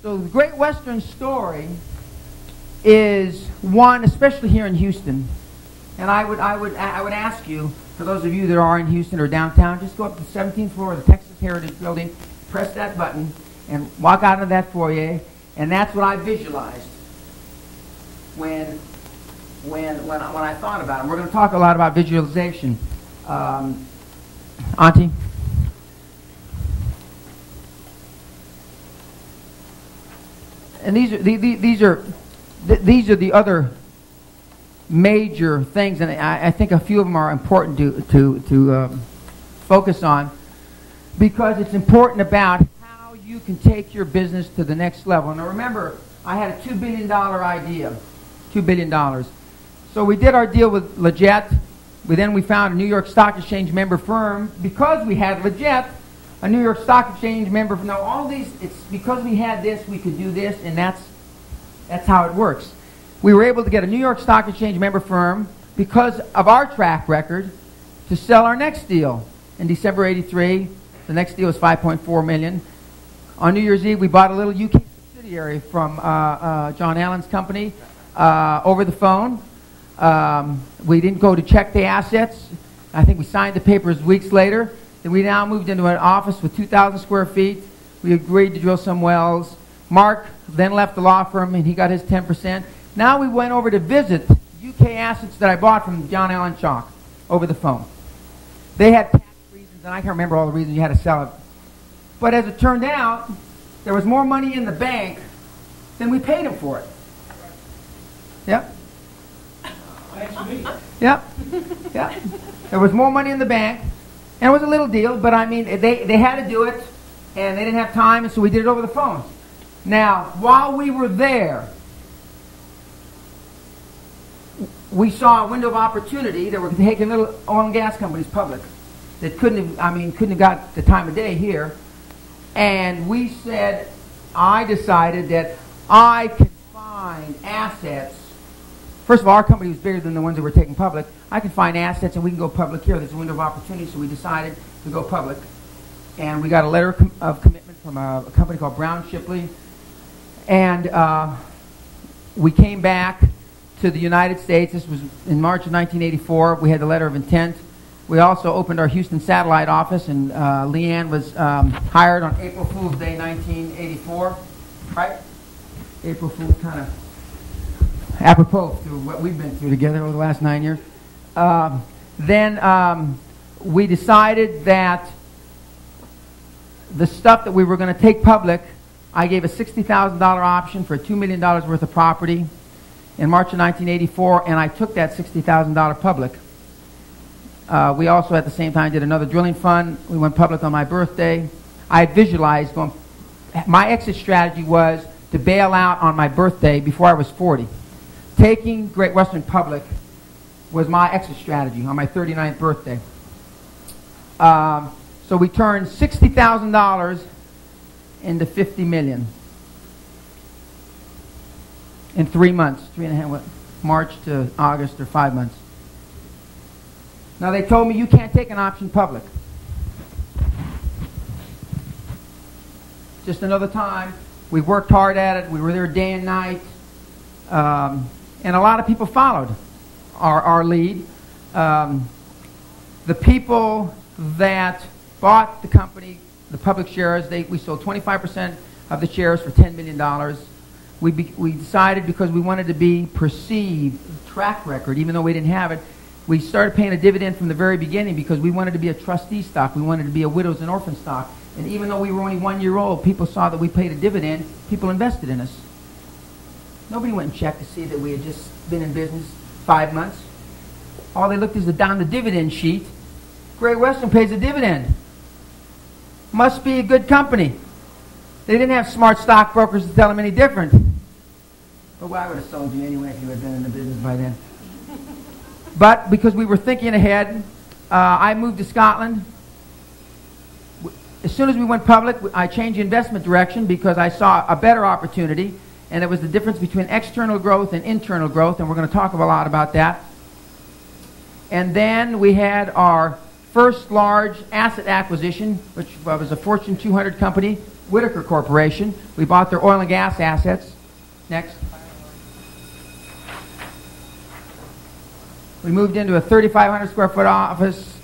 So the Great Western story is one, especially here in Houston. And I would ask you, for those of you that are in Houston or downtown, just go up to the 17th floor of the Texas Heritage Building, press that button, and walk out into that foyer. And that's what I visualized when I thought about it. We're going to talk a lot about visualization. Auntie? And these are the other major things, and I think a few of them are important to focus on, because it's important about how you can take your business to the next level. Now remember, I had a $2 billion idea, $2 billion. So we did our deal with Leggett. We found a New York Stock Exchange member firm. Because we had Leggett, a New York Stock Exchange member. Now all these, it's because we had this, we could do this, and that's how it works. We were able to get a New York Stock Exchange member firm because of our track record to sell our next deal. In December '83, the next deal was $5.4 million. On New Year's Eve, we bought a little UK subsidiary from John Allen's company over the phone. We didn't go to check the assets. I think we signed the papers weeks later. Then we now moved into an office with 2,000 square feet. We agreed to drill some wells. Mark then left the law firm and he got his 10%. Now we went over to visit UK assets that I bought from John Allen Chalk over the phone. They had tax reasons, and I can't remember all the reasons you had to sell it. But as it turned out, there was more money in the bank than we paid him for it. Yep. Yep. Yep. There was more money in the bank, and it was a little deal, but I mean, they had to do it, and they didn't have time, and so we did it over the phone. Now, while we were there, we saw a window of opportunity that were taking little oil and gas companies public that couldn't have got the time of day here. And we said, I decided that I could find assets. First of all, our company was bigger than the ones that were taken public. I could find assets and we can go public here. There's a window of opportunity, so we decided to go public. And we got a letter of commitment from a company called Brown Shipley. And we came back to the United States. This was in March of 1984. We had the letter of intent. We also opened our Houston satellite office, and Leanne was hired on April Fool's Day 1984. Right? April Fool's, kind of apropos through what we've been through together over the last 9 years. Then we decided that the stuff that we were going to take public, I gave a $60,000 option for $2 million worth of property in March of 1984, and I took that $60,000 public. We also, at the same time, did another drilling fund. We went public on my birthday. I visualized going. My exit strategy was to bail out on my birthday before I was 40. Taking Great Western public was my exit strategy on my 39th birthday. So we turned $60,000 into $50 million in 3 months, 3.5, March to August, or 5 months. Now they told me you can't take an option public. Just another time. We worked hard at it. We were there day and night. And a lot of people followed our lead. The people that bought the company, the public shares, we sold 25% of the shares for $10 million. We decided, because we wanted to be perceived track record, even though we didn't have it, we started paying a dividend from the very beginning because we wanted to be a trustee stock. We wanted to be a widows and orphan stock. And even though we were only 1 year old, people saw that we paid a dividend. People invested in us. Nobody went and checked to see that we had just been in business 5 months. All they looked is down the dividend sheet. Great Western pays a dividend. Must be a good company. They didn't have smart stockbrokers to tell them any different. But well, I would have sold you anyway if you had been in the business by then. But because we were thinking ahead, I moved to Scotland. As soon as we went public, I changed the investment direction because I saw a better opportunity, and it was the difference between external growth and internal growth, and we're going to talk a lot about that. And then we had our first large asset acquisition, which was a Fortune 200 company Whitaker Corporation. We bought their oil and gas assets. Next. We moved into a 3,500 square foot office.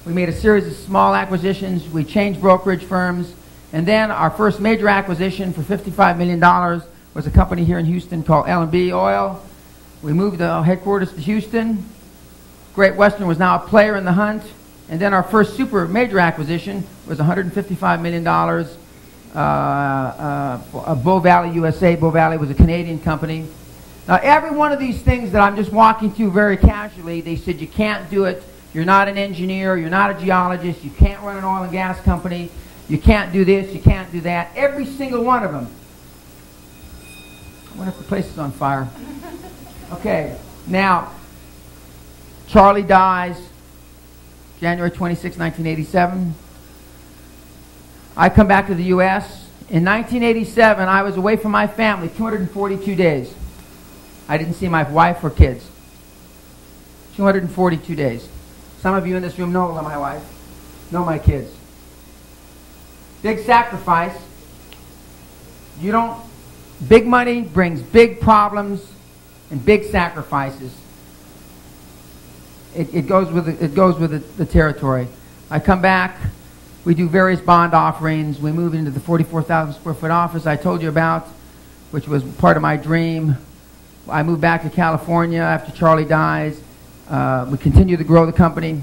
We made a series of small acquisitions. We changed brokerage firms. And then our first major acquisition for $55 million was a company here in Houston called L&B Oil. We moved the headquarters to Houston. Great Western was now a player in the hunt. And then our first super major acquisition was $155 million. Bow Valley USA. Bow Valley was a Canadian company. Now, every one of these things that I'm just walking through very casually, they said you can't do it. You're not an engineer. You're not a geologist. You can't run an oil and gas company. You can't do this. You can't do that. Every single one of them. I wonder if the place is on fire. Okay. Now, Charlie dies January 26, 1987. I come back to the U.S. In 1987, I was away from my family 242 days. I didn't see my wife or kids. 242 days. Some of you in this room know my wife, know my kids. Big sacrifice. Big money brings big problems and big sacrifices. It goes with the territory. I come back. We do various bond offerings. We move into the 44,000 square foot office I told you about, which was part of my dream. I moved back to California after Charlie dies. We continue to grow the company.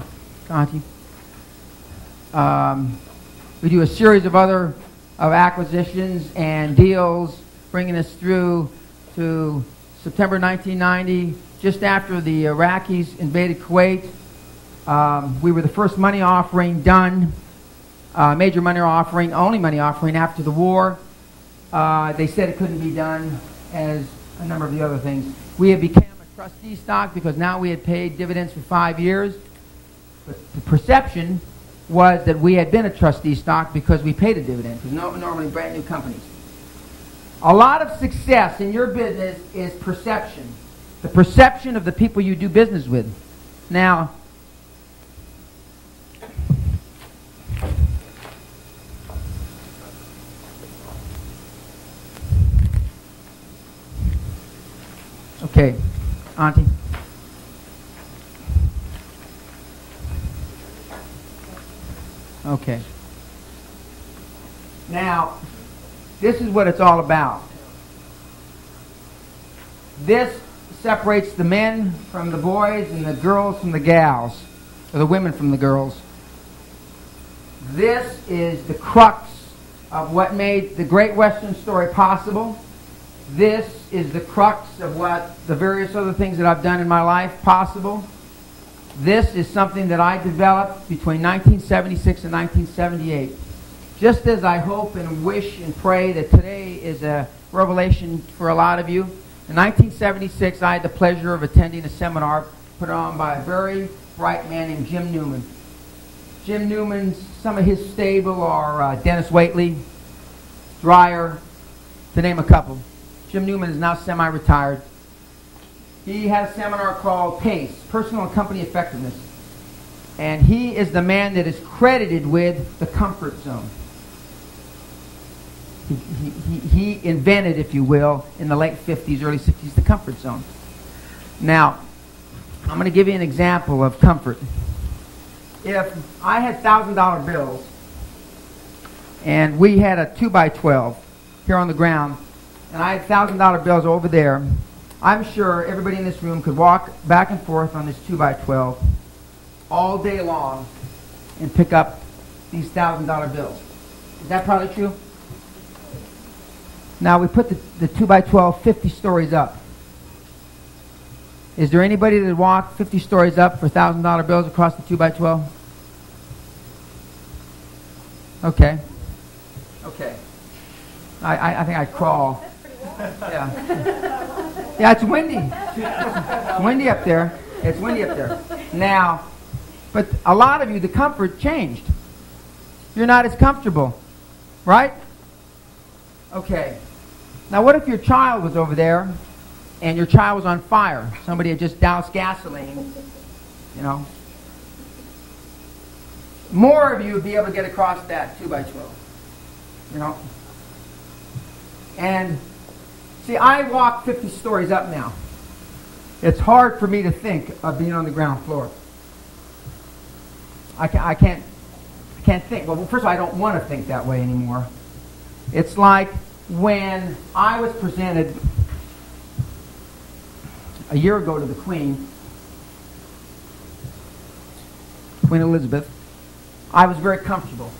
We do a series of other acquisitions and deals, bringing us through to September 1990, just after the Iraqis invaded Kuwait. We were the first money offering done, major money offering, only money offering after the war. They said it couldn't be done, as a number of the other things. We had become a trustee stock because now we had paid dividends for 5 years. But the perception was that we had been a trustee stock because we paid a dividend, because normally brand new companies. A lot of success in your business is perception. The perception of the people you do business with. Now, okay, Auntie. Okay. Now, this is what it's all about. This separates the men from the boys and the girls from the gals, or the women from the girls. This is the crux of what made the Great Western story possible. This is the crux of what the various other things that I've done in my life possible. This is something that I developed between 1976 and 1978. Just as I hope and wish and pray that today is a revelation for a lot of you. In 1976, I had the pleasure of attending a seminar put on by a very bright man named Jim Newman. Jim Newman's, some of his stable are Dennis Waitley, Dreyer, to name a couple. Jim Newman is now semi-retired. He had a seminar called PACE, Personal and Company Effectiveness. And he is the man that is credited with the comfort zone. He invented, if you will, in the late 50s, early 60s, the comfort zone. Now, I'm going to give you an example of comfort. If I had $1,000 bills, and we had a 2x12 here on the ground, and I had $1,000 bills over there, I'm sure everybody in this room could walk back and forth on this 2x12 all day long and pick up these $1,000 bills. Is that probably true? Now we put the 2x12 50 stories up. Is there anybody that walked 50 stories up for $1,000 bills across the 2x12? Okay. Okay. I think I'd crawl. Yeah. Yeah, it's windy. It's windy up there. It's windy up there. Now, but a lot of you, the comfort changed. You're not as comfortable, right? Okay. Now, what if your child was over there and your child was on fire? Somebody had just doused gasoline, you know. More of you would be able to get across that 2x12. you know. And see, I walk 50 stories up now. It's hard for me to think of being on the ground floor. I can't think. Well, first of all, I don't want to think that way anymore. It's like when I was presented a year ago to the Queen Elizabeth, I was very comfortable.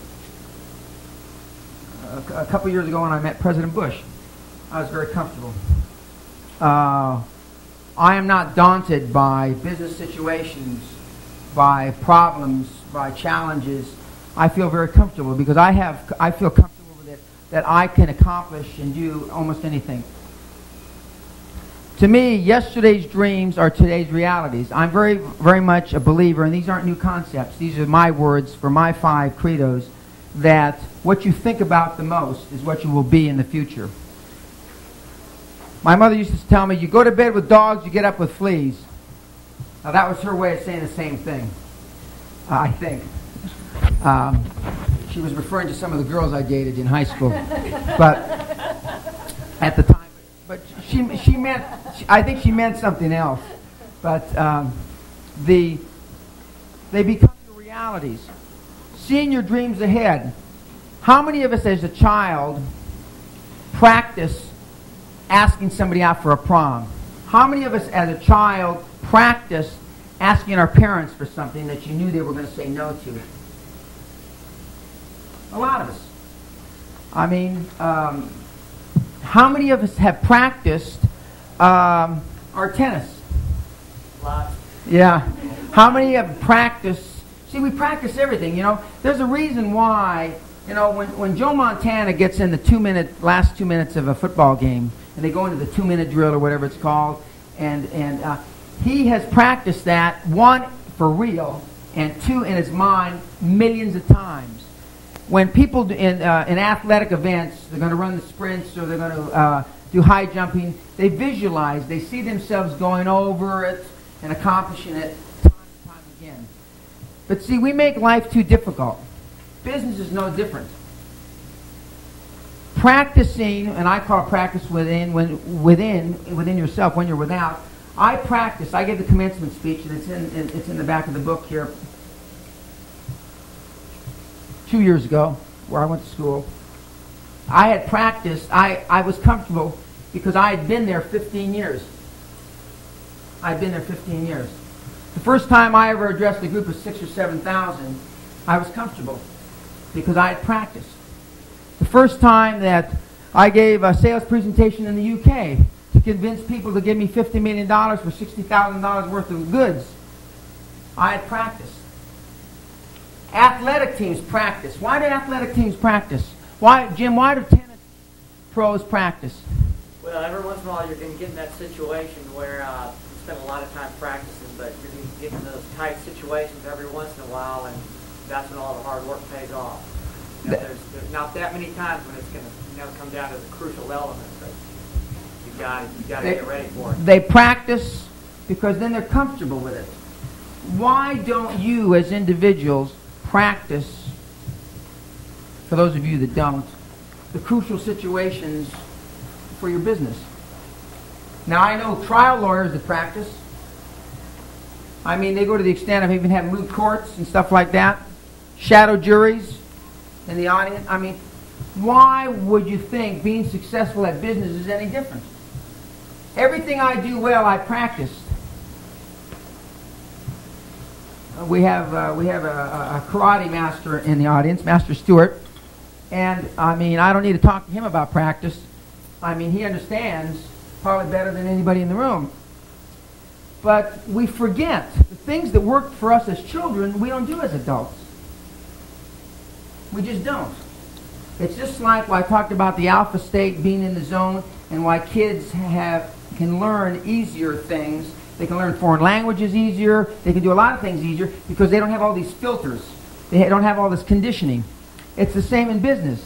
A couple years ago when I met President Bush, I was very comfortable. I am not daunted by business situations, by problems, by challenges. I feel very comfortable because I feel comfortable with it that I can accomplish and do almost anything. To me, yesterday's dreams are today's realities. I'm very, very much a believer, and these aren't new concepts. These are my words for my 5 credos, that what you think about the most is what you will be in the future. My mother used to tell me, you go to bed with dogs, you get up with fleas. Now that was her way of saying the same thing, I think. She was referring to some of the girls I dated in high school. But at the time, but she meant, I think she meant something else. But they become your realities. Seeing your dreams ahead. How many of us as a child practice asking somebody out for a prom? How many of us as a child practice asking our parents for something that you knew they were going to say no to? A lot of us. I mean, how many of us have practiced our tennis? Lots. Yeah. How many have practiced? See, we practice everything, you know. There's a reason why, you know, when Joe Montana gets in the last 2 minutes of a football game, and they go into the 2-minute drill or whatever it's called, and he has practiced that, 1, for real, and 2, in his mind, millions of times. When people in athletic events, they're going to run the sprints or they're going to do high jumping, they visualize, they see themselves going over it and accomplishing it time and time again. But see, we make life too difficult. Business is no different. Practicing, and I call practice within yourself, when you're without. I practice. I give the commencement speech, and it's in the back of the book here. 2 years ago, where I went to school, I had practiced. I was comfortable because I had been there 15 years. I'd been there 15 years. The first time I ever addressed a group of 6,000 or 7,000, I was comfortable because I had practiced. The first time that I gave a sales presentation in the UK to convince people to give me $50 million for $60,000 worth of goods, I had practiced. Athletic teams practice. Why do athletic teams practice? Why, Jim, why do tennis pros practice? Well, every once in a while you're going to get in that situation where you spend a lot of time practicing, but you're going to get in those tight situations every once in a while, and that's when all the hard work pays off. You know, there's not that many times when it's going to come down to the crucial element, but you got to get ready for it. They practice because then they're comfortable with it. Why don't you, as individuals, practice, for those of you that don't, the crucial situations for your business? Now, I know trial lawyers that practice. I mean, they go to the extent of even having moot courts and stuff like that, shadow juries in the audience. I mean, why would you think being successful at business is any different? Everything I do well, I practiced. We have a karate master in the audience, Master Stewart, and I mean, I don't need to talk to him about practice. I mean, he understands probably better than anybody in the room. But we forget the things that worked for us as children, we don't do as adults. We just don't. It's just like why I talked about the alpha state, being in the zone, and why kids can learn easier things. They can learn foreign languages easier. They can do a lot of things easier because they don't have all these filters. They don't have all this conditioning. It's the same in business.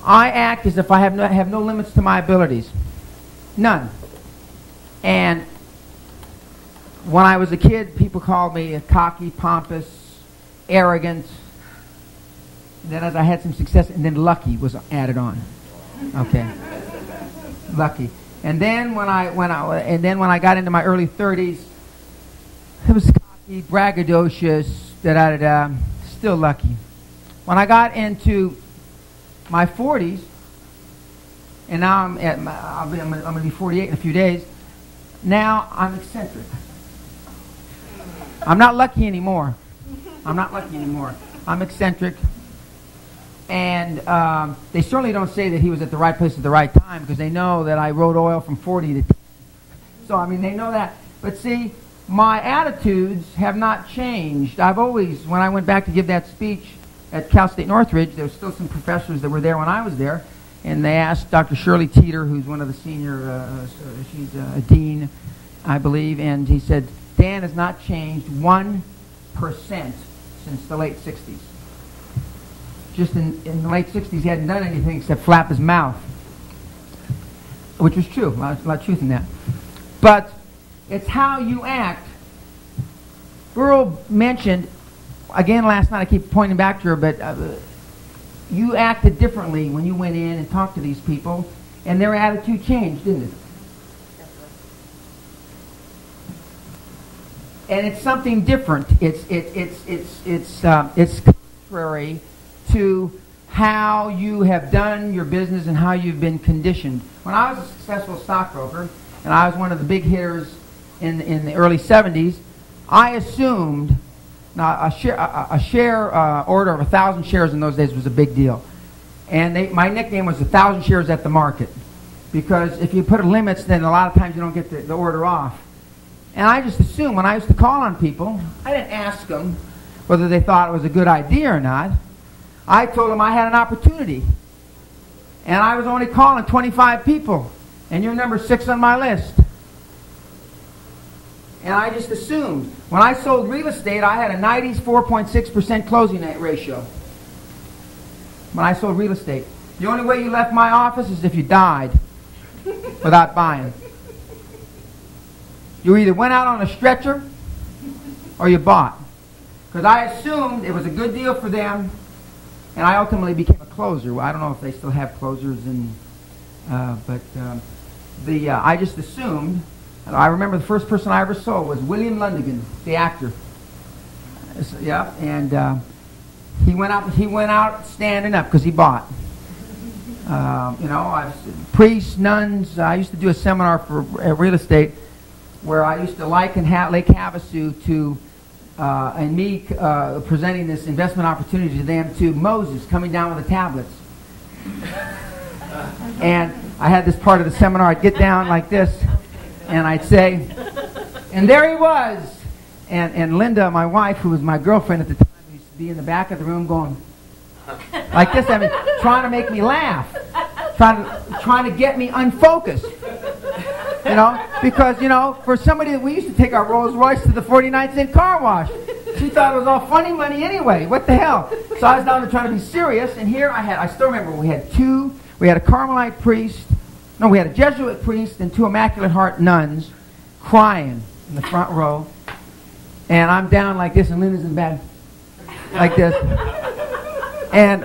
I act as if I have no limits to my abilities. None. And when I was a kid, people called me cocky, pompous, arrogant. And then as I had some success, and then lucky was added on. Okay. Lucky. And then when I got into my early 30s, it was cocky, braggadocious, da-da-da-da, still lucky. When I got into my 40s, and now I'm going to be 48 in a few days, now I'm eccentric. I'm not lucky anymore. I'm eccentric. And they certainly don't say that he was at the right place at the right time, because they know that I rode oil from 40 to 10. So, I mean, they know that. But see, my attitudes have not changed. I've always, when I went back to give that speech at Cal State Northridge, there were still some professors that were there when I was there, and they asked Dr. Shirley Teeter, who's one of the senior, she's a dean, I believe, and he said, Dan has not changed 1% since the late 60s. Just in the late 60s, he hadn't done anything except flap his mouth, which was true. A lot of truth in that. But it's how you act. Burl mentioned, again last night, I keep pointing back to her, but you acted differently when you went in and talked to these people, and their attitude changed, didn't it? And it's something different. It's contrary to how you have done your business and how you've been conditioned. When I was a successful stockbroker, and I was one of the big hitters in the early 70s, I assumed a share order of 1,000 shares in those days was a big deal. And my nickname was 1,000 shares at the market, because if you put limits, then a lot of times you don't get the order off. And I just assumed, when I used to call on people, I didn't ask them whether they thought it was a good idea or not. I told them I had an opportunity. And I was only calling 25 people. And you're number 6 on my list. And I just assumed. When I sold real estate, I had a 94.6% closing ratio. When I sold real estate. The only way you left my office is if you died without buying. You either went out on a stretcher or you bought. Because I assumed it was a good deal for them, and I ultimately became a closer. Well, I don't know if they still have closers, I just assumed. And I remember the first person I ever sold was William Lundigan, the actor. Yeah, and he went out standing up because he bought. Priests, nuns. I used to do a seminar for real estate, where I used to liken Lake Havasu to, and me presenting this investment opportunity to them, to Moses coming down with the tablets. And I had this part of the seminar, I'd get down like this, and I'd say, and there he was. And Linda, my wife, who was my girlfriend at the time, used to be in the back of the room going like this, I mean, trying to make me laugh, trying to get me unfocused. Because, for somebody that we used to take our Rolls Royce to the 49-cent car wash. She thought it was all funny money anyway. What the hell? So I was down there trying to be serious, and here I still remember, we had a Carmelite priest, we had a Jesuit priest and 2 Immaculate Heart nuns crying in the front row. And I'm down like this, and Linda's in bed like this. And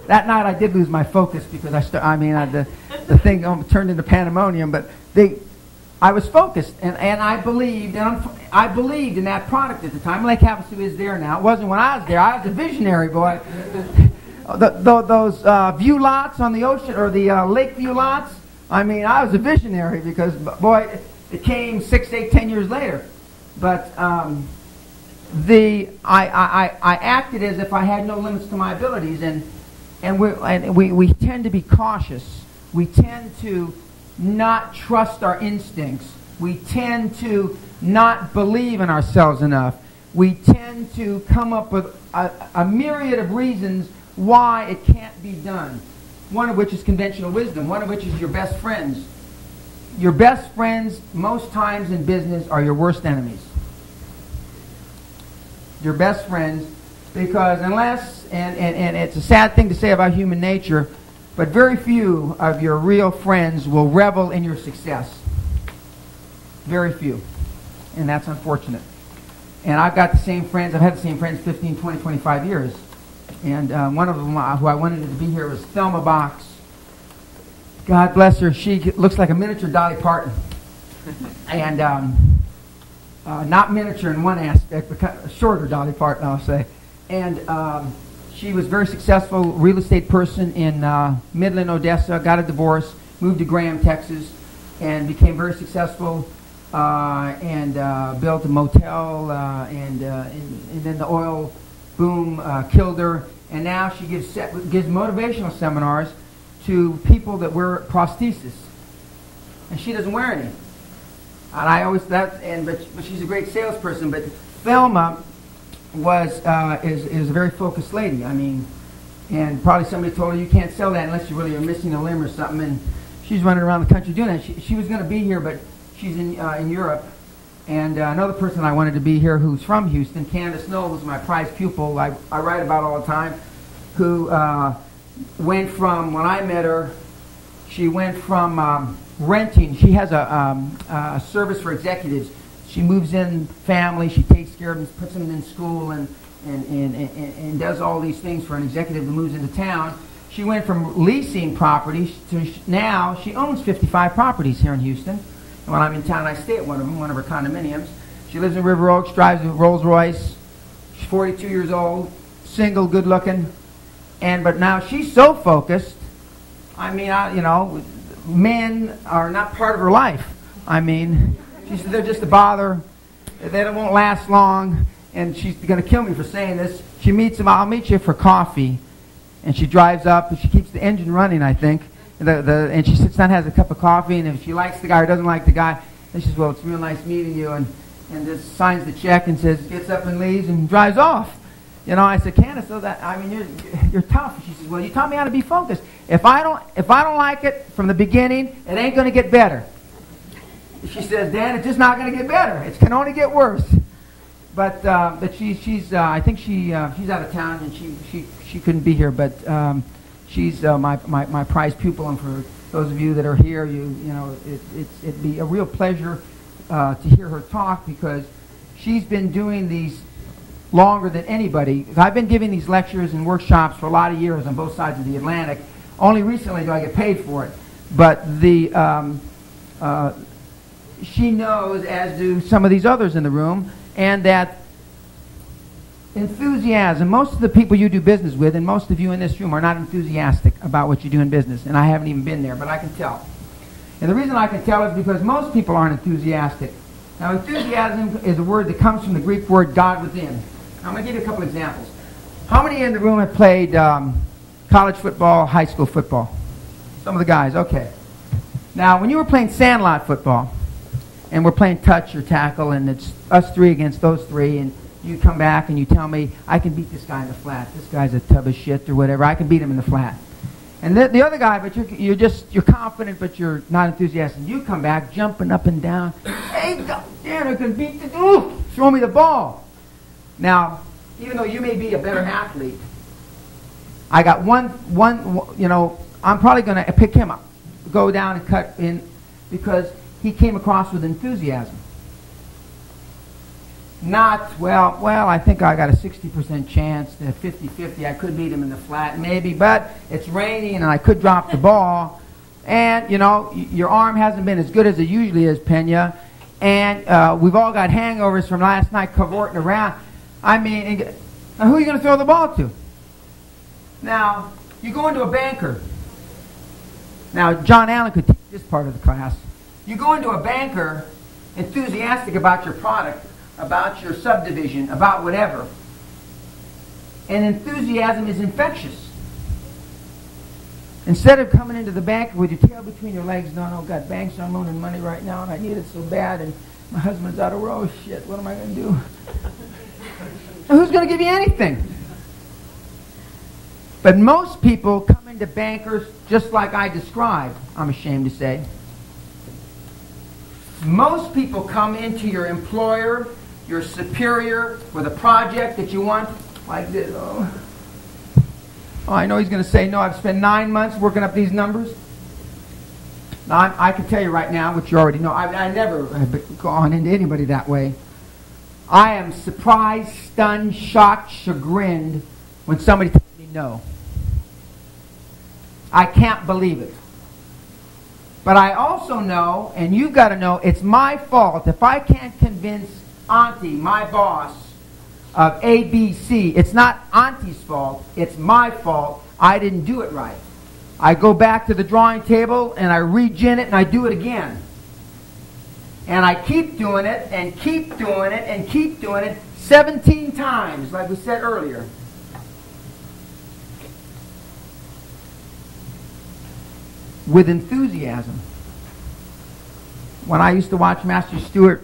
that night I did lose my focus, because the thing turned into pandemonium, but I was focused, and I believed, in that product at the time. Lake Havasu is there now. It wasn't when I was there. I was a visionary, boy. Those view lots on the ocean, or the lake view lots, I was a visionary, because, boy, it came 6, 8, 10 years later. But I acted as if I had no limits to my abilities, and we tend to be cautious. We tend to not trust our instincts. We tend to not believe in ourselves enough. We tend to come up with a myriad of reasons why it can't be done. One of which is conventional wisdom. One of which is your best friends. Your best friends, most times in business, are your worst enemies. Your best friends, because unless, and it's a sad thing to say about human nature, but very few of your real friends will revel in your success. Very few. And that's unfortunate. And I've got the same friends, I've had the same friends 15, 20, 25 years. And one of them who I wanted to be here was Thelma Box. God bless her. She looks like a miniature Dolly Parton. And not miniature in one aspect, but kind of a shorter Dolly Parton, I'll say. And she was a very successful real estate person in Midland, Odessa, got a divorce, moved to Graham, Texas, and became very successful and built a motel, and then the oil boom killed her. And now she gives motivational seminars to people that wear prosthesis. And she doesn't wear any. And I always but she's a great salesperson. But Thelma is a very focused lady. I mean, and probably somebody told her you can't sell that unless you really are missing a limb or something. And she's running around the country doing that. She was going to be here, but she's in Europe. And another person I wanted to be here who's from Houston, Candace Knoll, who's my prized pupil I write about all the time, who went from, when I met her, she went from renting. She has a service for executives. She moves in family, she takes care of them, puts them in school, and does all these things for an executive who moves into town. She went from leasing properties to now she owns 55 properties here in Houston. And when I'm in town, I stay at one of them, one of her condominiums. She lives in River Oaks, drives a Rolls Royce. She's 42 years old, single, good looking. But now she's so focused. I mean, men are not part of her life. I mean, they're just a bother. They won't last long. And she's going to kill me for saying this. She meets them. I'll meet you for coffee. And she drives up. And she keeps the engine running, I think. And she sits down, has a cup of coffee. And if she likes the guy or doesn't like the guy, then she says, well, it's real nice meeting you. And just signs the check and says, gets up and leaves and drives off. I said, Candace, so that, I mean, you're tough. She says, well, you taught me how to be focused. If I don't like it from the beginning, it ain't going to get better. She says, Dan, it's just not going to get better. It can only get worse. But she's I think she's out of town and she couldn't be here. But she's my prized pupil, and for those of you that are here, it'd be a real pleasure to hear her talk, because she's been doing these longer than anybody. I've been giving these lectures and workshops for a lot of years on both sides of the Atlantic. Only recently do I get paid for it. But she knows, as do some of these others in the room, and that enthusiasm, most of the people you do business with, and most of you in this room, are not enthusiastic about what you do in business. And I haven't even been there, but I can tell. And the reason I can tell is because most people aren't enthusiastic. Now, enthusiasm is a word that comes from the Greek word God within. I'm going to give you a couple examples. How many in the room have played college football, high school football? Some of the guys, okay. Now, when you were playing sandlot football, and we're playing touch or tackle, and it's us three against those three, and you come back and you tell me, I can beat this guy in the flat. This guy's a tub of shit or whatever. I can beat him in the flat. And the other guy, but you're confident, but you're not enthusiastic. You come back jumping up and down. Hey, Dan, I can beat the dude. Throw me the ball. Now, even though you may be a better athlete, I got one. I'm probably going to pick him up, go down and cut in, because he came across with enthusiasm. Not, well, I think I got a 60% chance, 50-50, I could beat him in the flat, maybe, but it's raining and I could drop the ball. And, your arm hasn't been as good as it usually is, Pena. And we've all got hangovers from last night cavorting around. I mean, now who are you going to throw the ball to? Now, you go into a banker. Now, John Allen could teach this part of the class. You go into a banker enthusiastic about your product, about your subdivision, about whatever. And enthusiasm is infectious. Instead of coming into the bank with your tail between your legs, no, God, banks are loaning money right now, and I need it so bad, and my husband's out of row, shit, what am I going to do? And who's going to give you anything? But most people come into bankers just like I described, I'm ashamed to say. Most people come into your employer, your superior, with a project that you want like this. Oh, I know he's going to say, no, I've spent 9 months working up these numbers. Now, I can tell you right now, which you already know, I never have gone into anybody that way. I am surprised, stunned, shocked, chagrined when somebody tells me me no. I can't believe it. But I also know, and you've got to know, it's my fault if I can't convince Auntie, my boss, of ABC. It's not Auntie's fault. It's my fault. I didn't do it right. I go back to the drawing table and I regen it and I do it again. And I keep doing it and keep doing it and keep doing it 17 times, like we said earlier. With enthusiasm. When I used to watch Master Stewart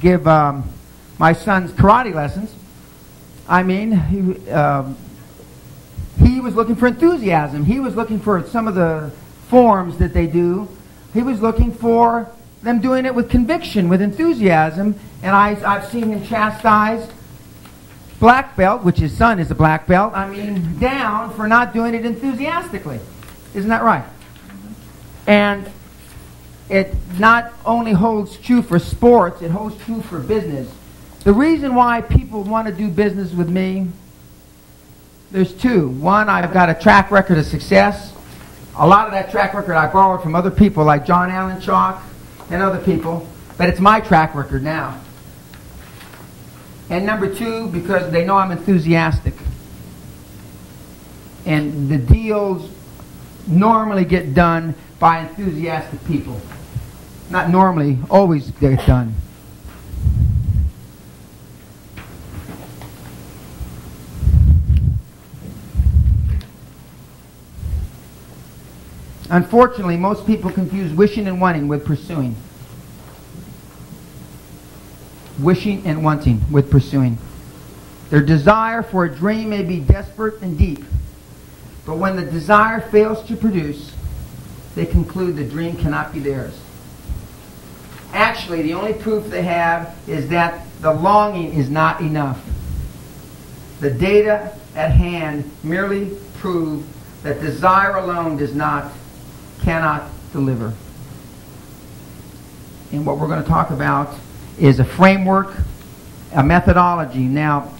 give my son's karate lessons, I mean, he was looking for enthusiasm. He was looking for some of the forms that they do. He was looking for them doing it with conviction, with enthusiasm. And I've seen him chastise black belt, which his son is a black belt, I mean, down for not doing it enthusiastically. Isn't that right? And it not only holds true for sports, it holds true for business. The reason why people want to do business with me, there's two. One, I've got a track record of success. A lot of that track record I borrowed from other people like John Allen Chalk and other people, but it's my track record now. And number two, because they know I'm enthusiastic. And the deals normally get done by enthusiastic people. Not normally, always get done. Unfortunately, most people confuse wishing and wanting with pursuing. Wishing and wanting with pursuing. Their desire for a dream may be desperate and deep, but when the desire fails to produce, they conclude the dream cannot be theirs. Actually, the only proof they have is that the longing is not enough. The data at hand merely prove that desire alone cannot deliver. And what we're going to talk about is a framework, a methodology. Now,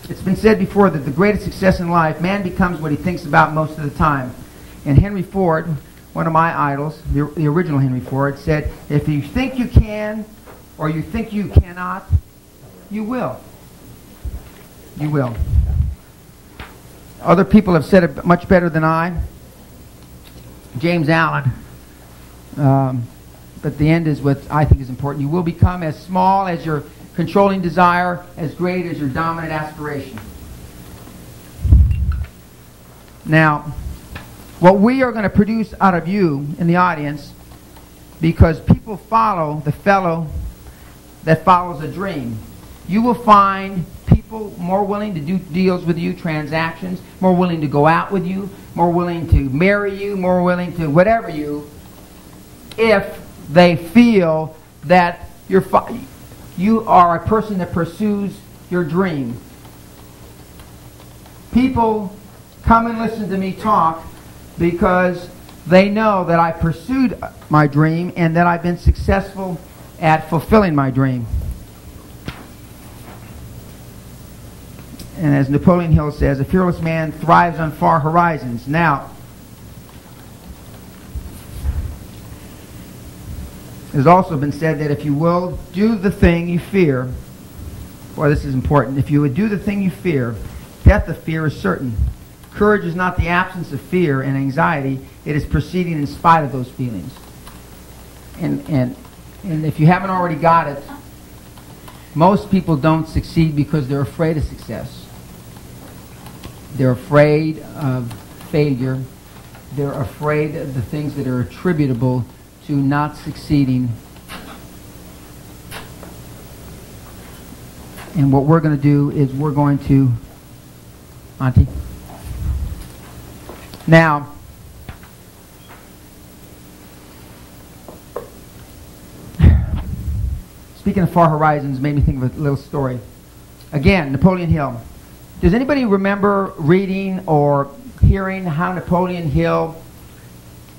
it's been said before that the greatest success in life, man becomes what he thinks about most of the time. And Henry Ford, one of my idols, the original Henry Ford, said, if you think you can or you think you cannot, you will. You will. Other people have said it much better than I. James Allen. But the end is what I think is important. You will become as small as your controlling desire, as great as your dominant aspiration. Now, what we are going to produce out of you in the audience, because people follow the fellow that follows a dream. You will find people more willing to do deals with you, transactions, more willing to go out with you, more willing to marry you, more willing to whatever you, if they feel that you are a person that pursues your dream. People come and listen to me talk because they know that I pursued my dream and that I've been successful at fulfilling my dream. And as Napoleon Hill says, a fearless man thrives on far horizons. Now, it has also been said that if you will do the thing you fear, boy, this is important, if you would do the thing you fear, death of fear is certain. Courage is not the absence of fear and anxiety, it is proceeding in spite of those feelings. And if you haven't already got it, most people don't succeed because they're afraid of success. They're afraid of failure. They're afraid of the things that are attributable to not succeeding. And what we're going to do is we're going to... Auntie? Now, speaking of far horizons, made me think of a little story. Again, Napoleon Hill. Does anybody remember reading or hearing how Napoleon Hill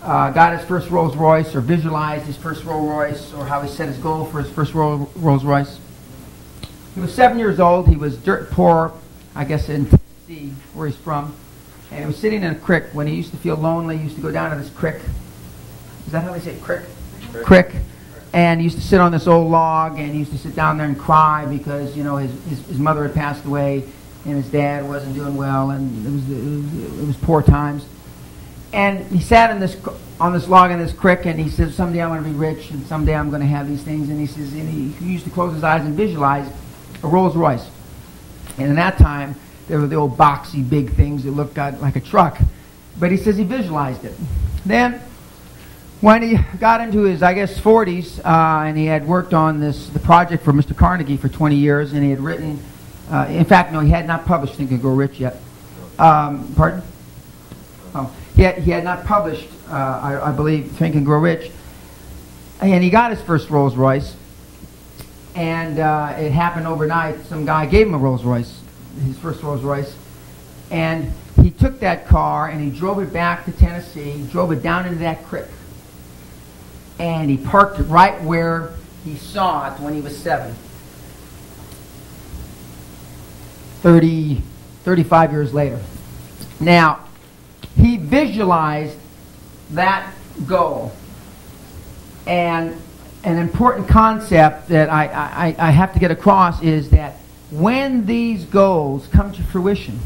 got his first Rolls Royce, or visualized his first Rolls Royce, or how he set his goal for his first Rolls Royce? He was 7 years old. He was dirt poor, I guess, in Tennessee. Tennessee, where he's from, and he was sitting in a creek. When he used to feel lonely, he used to go down to this creek. Is that how they say it? Creek? Creek. And he used to sit on this old log, and he used to sit down there and cry because, you know, his mother had passed away, and his dad wasn't doing well, and it was poor times. And he sat on this log in this creek, and he says, someday I'm going to be rich, and someday I'm going to have these things. And he says, and he used to close his eyes and visualize a Rolls Royce. And in that time, there were the old boxy big things that looked like a truck. But he says he visualized it. Then, when he got into his, I guess, 40s, and he had worked on the project for Mr. Carnegie for 20 years, and he had written, in fact, no, he had not published Think and Grow Rich yet. Pardon? Oh, he had not published, I believe, Think and Grow Rich. And he got his first Rolls Royce, and it happened overnight. Some guy gave him a Rolls Royce, his first Rolls Royce, and he took that car and he drove it back to Tennessee, drove it down into that creek, and he parked it right where he saw it when he was 7. 35 years later. Now, he visualized that goal. And an important concept that I have to get across is that when these goals come to fruition,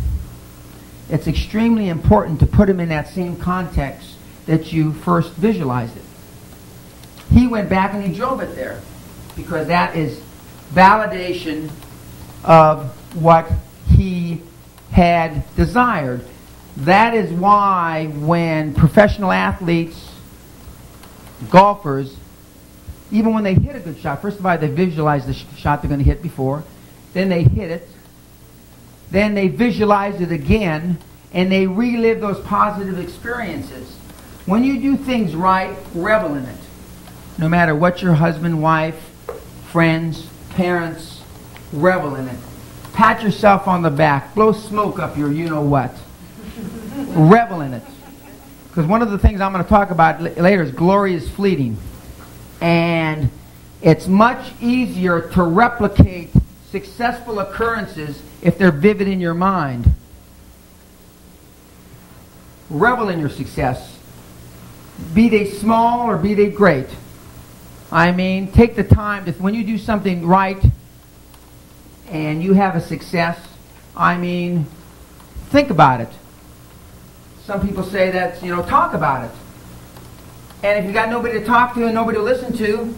it's extremely important to put them in that same context that you first visualized it. He went back and he drove it there because that is validation of what he had desired. That is why when professional athletes, golfers, even when they hit a good shot, first of all, they visualize the shot they're going to hit before, then they hit it, then they visualize it again, and they relive those positive experiences. When you do things right, revel in it. No matter what your husband, wife, friends, parents, revel in it. Pat yourself on the back. Blow smoke up your you-know-what. Revel in it. Because one of the things I'm going to talk about later is glory is fleeting. And it's much easier to replicate successful occurrences if they're vivid in your mind. Revel in your success. Be they small or be they great. I mean, take the time to, when you do something right and you have a success, I mean, think about it. Some people say that, you know, talk about it. And if you got nobody to talk to and nobody to listen to,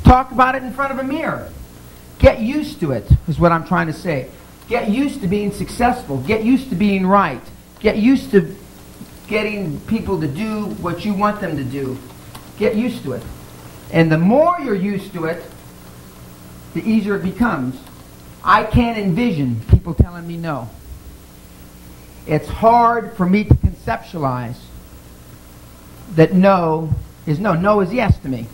talk about it in front of a mirror. Get used to it, is what I'm trying to say. Get used to being successful. Get used to being right. Get used to getting people to do what you want them to do. Get used to it. And the more you're used to it, the easier it becomes. I can't envision people telling me no. It's hard for me to conceptualize that no is no. No is yes to me.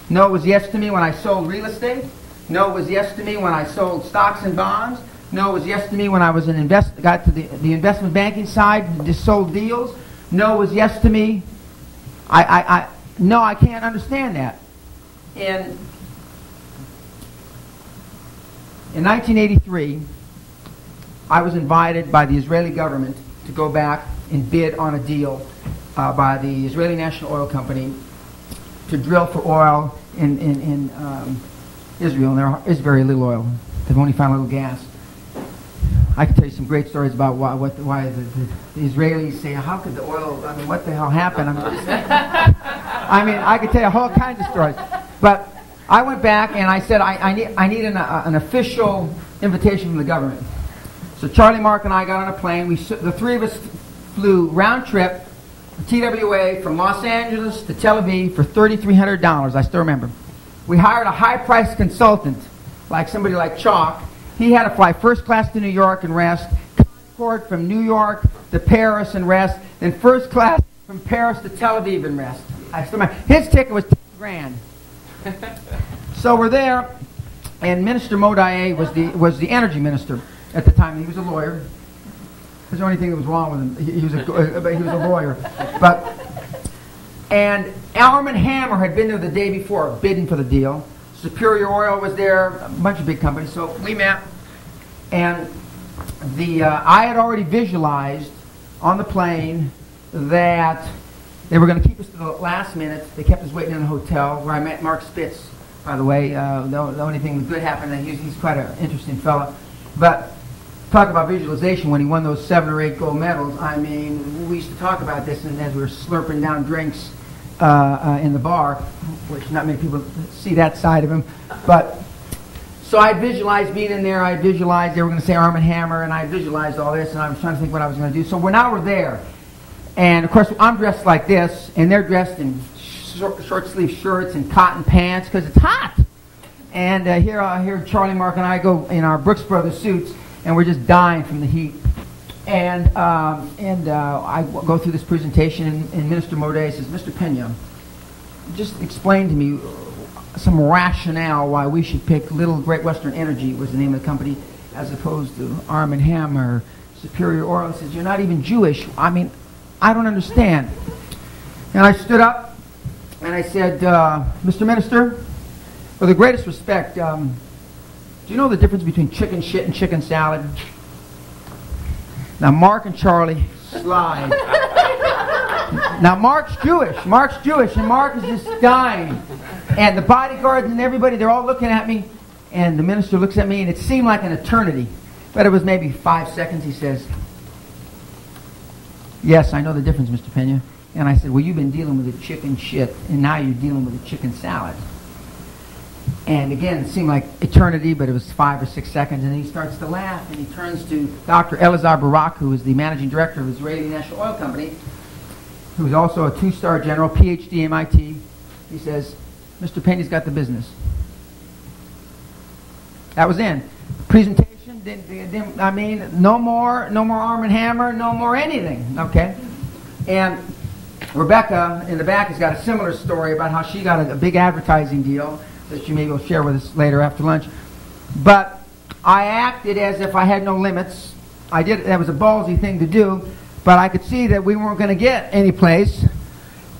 No was yes to me when I sold real estate. No was yes to me when I sold stocks and bonds. No was yes to me when I was got to the investment banking side and just sold deals. No was yes to me. No, I can't understand that. In 1983, I was invited by the Israeli government to go back and bid on a deal by the Israeli National Oil Company to drill for oil in Israel. And there is very little oil. They've only found a little gas. I could tell you some great stories about why the Israelis say, how could the oil, I mean, what the hell happened? I mean, I could tell you all kinds of stories. But I went back and I said, I need an official invitation from the government. So Charlie, Mark, and I got on a plane. The three of us flew round trip, TWA, from Los Angeles to Tel Aviv for $3,300. I still remember. We hired a high-priced consultant, like somebody like Chalk. He had to fly first class to New York and rest, Concorde from New York to Paris and rest, then first class from Paris to Tel Aviv and rest. I still remember. His ticket was $10,000. So we're there, and Minister Modieh was the energy minister at the time. He was a lawyer. That's the only thing that was wrong with him. He was a lawyer. And Ellerman Hammer had been there the day before, bidding for the deal. Superior Oil was there, a bunch of big companies. So we met, And I had already visualized on the plane that they were going to keep us to the last minute. They kept us waiting in a hotel where I met Mark Spitz, by the way. The only thing good happened, and he's quite an interesting fella. But talk about visualization, when he won those 7 or 8 gold medals, I mean, we used to talk about this, and as we were slurping down drinks in the bar, which not many people see that side of him. But so I visualized being in there. I visualized they were going to say Arm & Hammer, and I visualized all this, and I was trying to think what I was going to do. So now we're there. And, of course, I'm dressed like this, and they're dressed in short-sleeve shirts and cotton pants because it's hot. And here Charlie, Mark, and I go in our Brooks Brothers suits, and we're just dying from the heat. And I go through this presentation, and Minister Modet says, Mr. Peña, just explain to me some rationale why we should pick Little Great Western Energy, was the name of the company, as opposed to Arm & Hammer, Superior Oil. He says, you're not even Jewish. I mean, I don't understand. And I stood up, and I said, Mr. Minister, with the greatest respect, do you know the difference between chicken shit and chicken salad? Now, Mark and Charlie slide. Now, Mark's Jewish, and Mark is just dying. And the bodyguards and everybody, they're all looking at me. And the minister looks at me, and it seemed like an eternity. But it was maybe 5 seconds. He says, yes, I know the difference, Mr. Peña. And I said, well, you've been dealing with the chicken shit, and now you're dealing with the chicken salad. And again, it seemed like eternity, but it was 5 or 6 seconds. And then he starts to laugh, and he turns to Dr. Elazar Barak, who is the managing director of the Israeli National Oil Company, who's also a 2-star general, PhD, MIT. He says, Mr. Peña's got the business. That was in. Presentation, I mean, no more Arm & Hammer, no more anything, okay? And Rebecca in the back has got a similar story about how she got a big advertising deal that she maybe will share with us later after lunch. But I acted as if I had no limits. That was a ballsy thing to do, but I could see that we weren't going to get any place.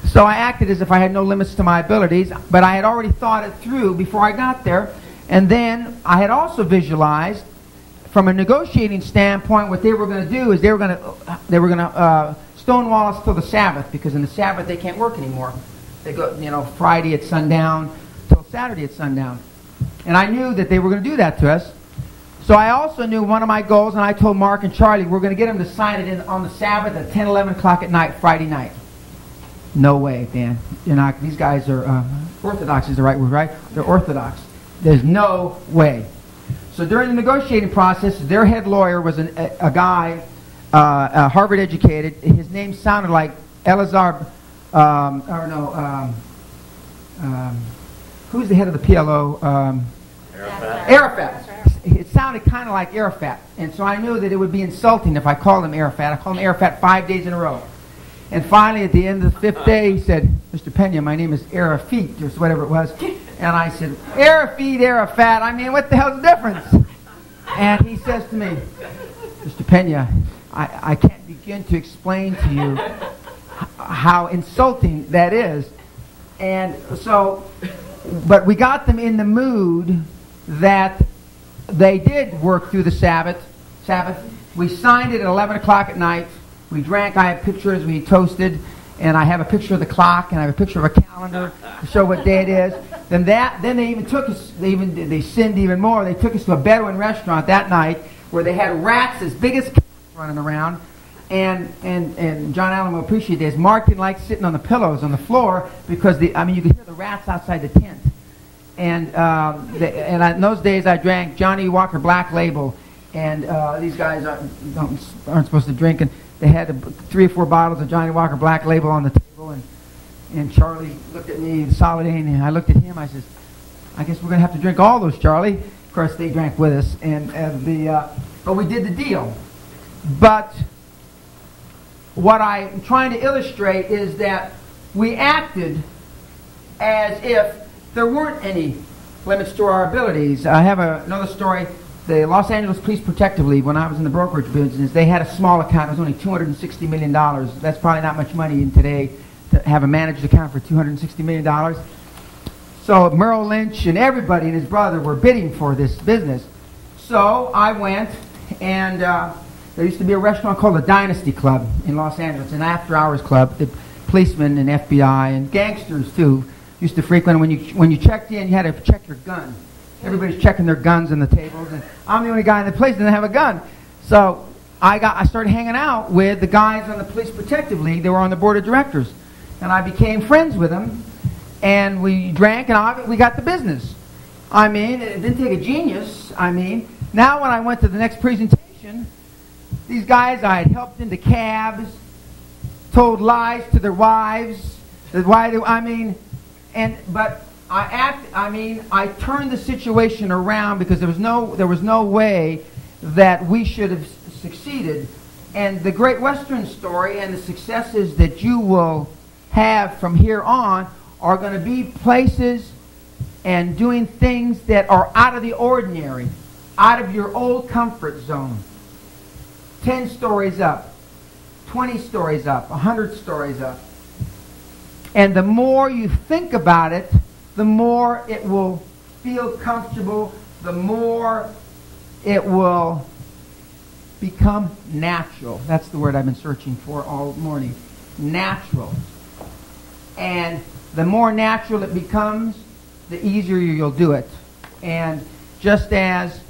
So I acted as if I had no limits to my abilities, but I had already thought it through before I got there. And then I had also visualized, from a negotiating standpoint, what they were going to do is they were going to stonewall us till the Sabbath, because in the Sabbath they can't work anymore. They go, Friday at sundown till Saturday at sundown. And I knew that they were going to do that to us. So I also knew one of my goals, and I told Mark and Charlie, we're going to get them to sign it in on the Sabbath at 10, 11 o'clock at night, Friday night. No way, Dan. These guys are, Orthodox is the right word, right? They're Orthodox. There's no way. So during the negotiating process, their head lawyer was a guy, Harvard educated. His name sounded like Elazar, who's the head of the PLO? Arafat. It sounded kind of like Arafat. And so I knew that it would be insulting if I called him Arafat. I called him Arafat 5 days in a row. And finally, at the end of the 5th day, he said, Mr. Peña, my name is Arafat, or whatever it was. And I said, Arafat, I mean, what the hell's the difference? And he says to me, Mr. Peña, I can't begin to explain to you how insulting that is. And so, but we got them in the mood that they did work through the Sabbath. We signed it at 11 o'clock at night. We drank. I have pictures. We toasted. And I have a picture of the clock, and I have a picture of a calendar to show what day it is. Then they even took us, they sinned even more. They took us to a Bedouin restaurant that night where they had rats as big as cats running around. And John Allen will appreciate this. Mark didn't like sitting on the pillows on the floor because you could hear the rats outside the tent. And in those days I drank Johnny Walker Black Label, and these guys aren't supposed to drink. And they had 3 or 4 bottles of Johnny Walker Black Label on the table, and Charlie looked at me solidly, and I looked at him. I says, I guess we're going to have to drink all those, Charlie. Of course, they drank with us, but we did the deal. But what I'm trying to illustrate is that we acted as if there weren't any limits to our abilities. I have another story. The Los Angeles Police Protective League, when I was in the brokerage business, they had a small account. It was only $260 million. That's probably not much money in today to have a managed account for $260 million. So Merrill Lynch and everybody and his brother were bidding for this business. So I went, and there used to be a restaurant called the Dynasty Club in Los Angeles, an after-hours club. The policemen and FBI and gangsters too used to frequent. When you checked in, you had to check your gun. Everybody's checking their guns on the tables, and I'm the only guy in the place that didn't have a gun. So I started hanging out with the guys on the Police Protective League. They were on the board of directors, and I became friends with them. And we drank, and we got the business. I mean, it didn't take a genius. I mean, now when I went to the next presentation, these guys I had helped into cabs, told lies to their wives. I turned the situation around because there was no way that we should have succeeded. And the Great Western story and the successes that you will have from here on are going to be places and doing things that are out of the ordinary, out of your old comfort zone. 10 stories up, 20 stories up, 100 stories up. And the more you think about it, the more it will feel comfortable, the more it will become natural. That's the word I've been searching for all morning. Natural. And the more natural it becomes, the easier you'll do it. And just as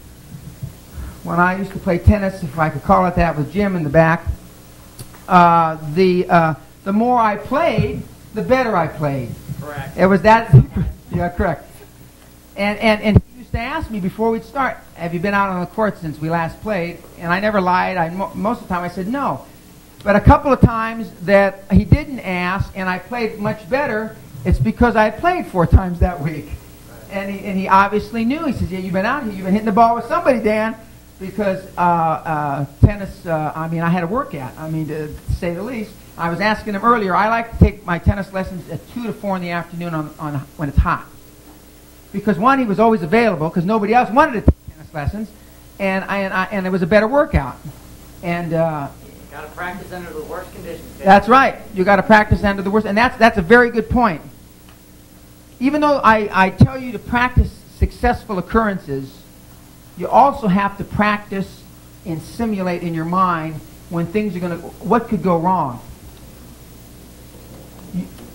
when I used to play tennis, if I could call it that, with Jim in the back, the more I played, the better I played. Correct. It was that. Yeah, correct. And he used to ask me before we'd start, have you been out on the court since we last played? And I never lied. Most of the time I said no. But a couple of times that he didn't ask and I played much better, it's because I had played 4 times that week. And he obviously knew. He says, yeah, you've been out here. You've been hitting the ball with somebody, Dan. Because tennis, I had to work at, to say the least. I was asking him earlier, I like to take my tennis lessons at 2 to 4 in the afternoon on when it's hot. Because one, he was always available because nobody else wanted to take tennis lessons. And it was a better workout. And got to practice under the worst conditions. That's right. You got to practice under the worst. And that's a very good point. Even though I tell you to practice successful occurrences, you also have to practice and simulate in your mind when things are going to, what could go wrong.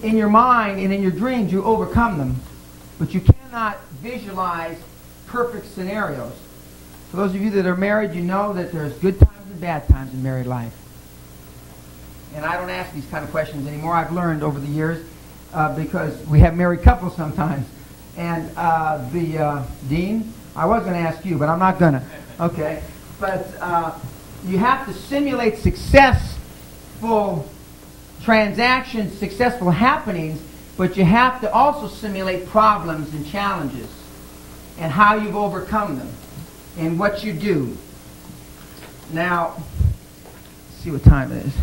In your mind and in your dreams, you overcome them. But you cannot visualize perfect scenarios. For those of you that are married, you know that there's good times and bad times in married life. And I don't ask these kind of questions anymore. I've learned over the years because we have married couples sometimes. And Dean, I was going to ask you, but I'm not going to. Okay. But you have to simulate successful transactions, successful happenings, but you have to also simulate problems and challenges and how you've overcome them and what you do. Now, let's see what time it is.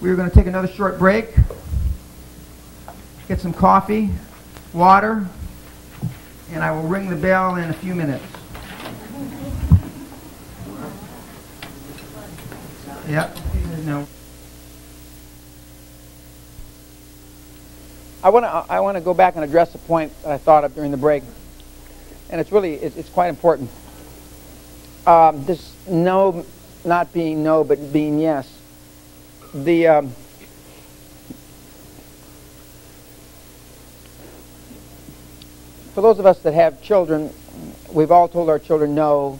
We're going to take another short break, get some coffee, water, and I will ring the bell in a few minutes. Yep. No. I want to go back and address a point that I thought of during the break, and it's quite important. This no, not being no, but being yes. For those of us that have children, we've all told our children no,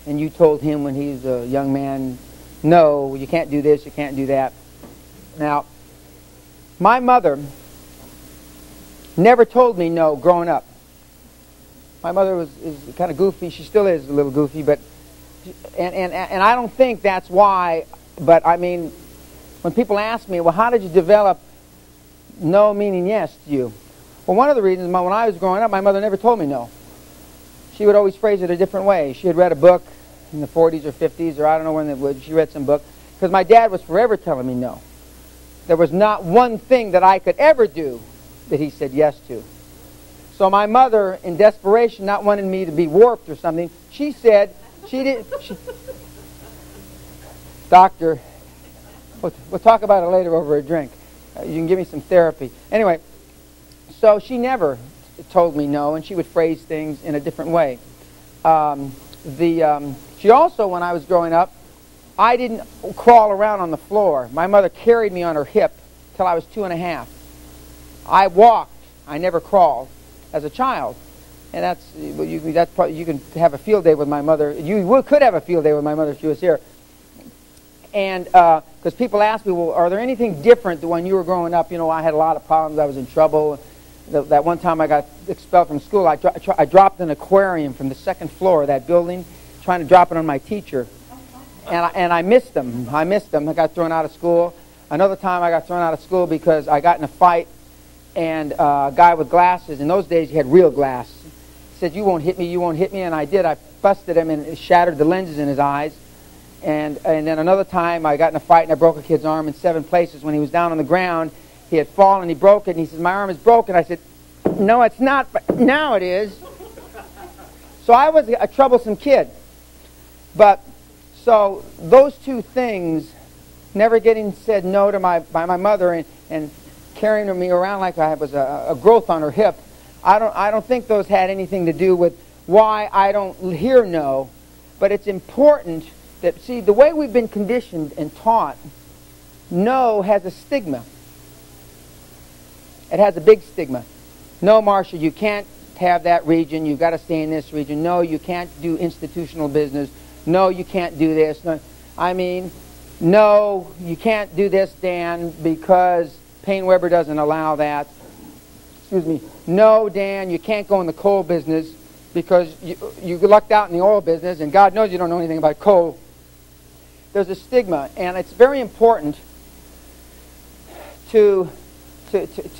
and you told him when he's a young man, no, you can't do this, you can't do that. Now, my mother never told me no growing up. My mother is kind of goofy. She still is a little goofy, but and I don't think that's why. But I mean, when people ask me, well, how did you develop no meaning yes to you? Well, one of the reasons, when I was growing up, my mother never told me no. She would always phrase it a different way. She had read a book in the 40s or 50s, or I don't know when it was. She read some book. Because my dad was forever telling me no. There was not one thing that I could ever do that he said yes to. So my mother, in desperation, not wanting me to be warped or something, she said, Doctor, we'll talk about it later over a drink. You can give me some therapy. Anyway, so she never told me no, and she would phrase things in a different way. She also, when I was growing up, I didn't crawl around on the floor. My mother carried me on her hip till I was 2.5. I walked. I never crawled as a child. And you can have a field day with my mother. You could have a field day with my mother if she was here. And because people ask me, well, are there anything different than when you were growing up? You know, I had a lot of problems. I was in trouble. That one time I got expelled from school, I dropped an aquarium from the second floor of that building, trying to drop it on my teacher. And I missed them. I got thrown out of school. Another time I got thrown out of school because I got in a fight, and a guy with glasses, in those days you had real glass, said, you won't hit me, you won't hit me, and I did. I busted him and shattered the lenses in his eyes. And then another time I got in a fight and I broke a kid's arm in 7 places. When he was down on the ground, he had fallen, he broke it, and he said, my arm is broken. I said, no, it's not, but now it is. So I was a troublesome kid. But, so those two things, never getting said no to by my mother and carrying me around like I was a growth on her hip, I don't think those had anything to do with why I don't hear no. But it's important that, see, the way we've been conditioned and taught, no has a stigma. It has a big stigma. No, Marcia, you can't have that region. You've got to stay in this region. No, you can't do institutional business. No, you can't do this. No, I mean, no, you can't do this, Dan, because Payne Weber doesn't allow that. Excuse me. No, Dan, you can't go in the coal business because you lucked out in the oil business, and God knows you don't know anything about coal. There's a stigma, and it's very important to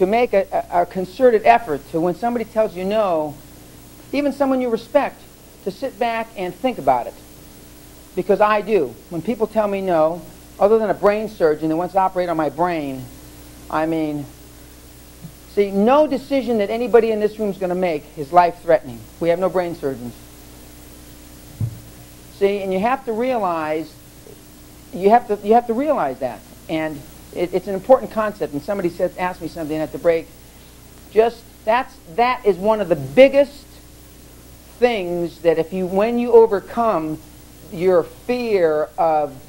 make a concerted effort to, when somebody tells you no, even someone you respect, to sit back and think about it. Because I do. When people tell me no, other than a brain surgeon that wants to operate on my brain, I mean, see, no decision that anybody in this room is going to make is life-threatening. We have no brain surgeons. See, and you have to realize, you have to realize that. And it's an important concept. And somebody asked me something at the break. That is one of the biggest things that when you overcome your fear of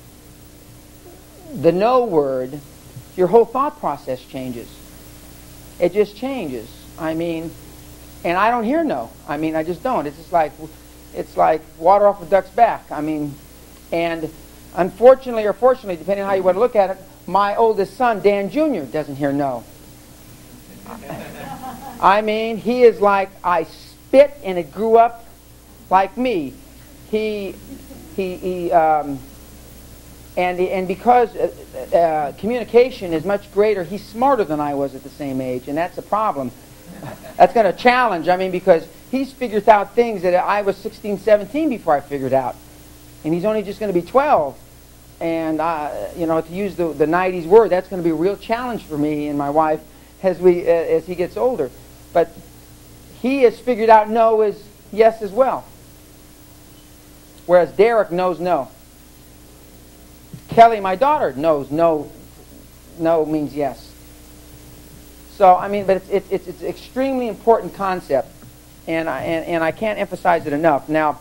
the no word, your whole thought process changes. It just changes. I mean, and I don't hear no. I mean, I just don't. It's just like water off a duck's back. I mean, and unfortunately or fortunately, depending on how you want to look at it, my oldest son, Dan Jr., doesn't hear no. I mean, he is like, I spit and it grew up like me. And because communication is much greater, he's smarter than I was at the same age, and that's a problem. That's going to challenge, I mean, because he's figured out things that I was 16, 17 before I figured out. And he's only just going to be 12. And, you know, to use the 90s word, that's going to be a real challenge for me and my wife as he gets older. But he has figured out no is yes as well. Whereas Derek knows no. Kelly, my daughter, knows no means yes. So, I mean, but it's an extremely important concept, and I can't emphasize it enough. Now,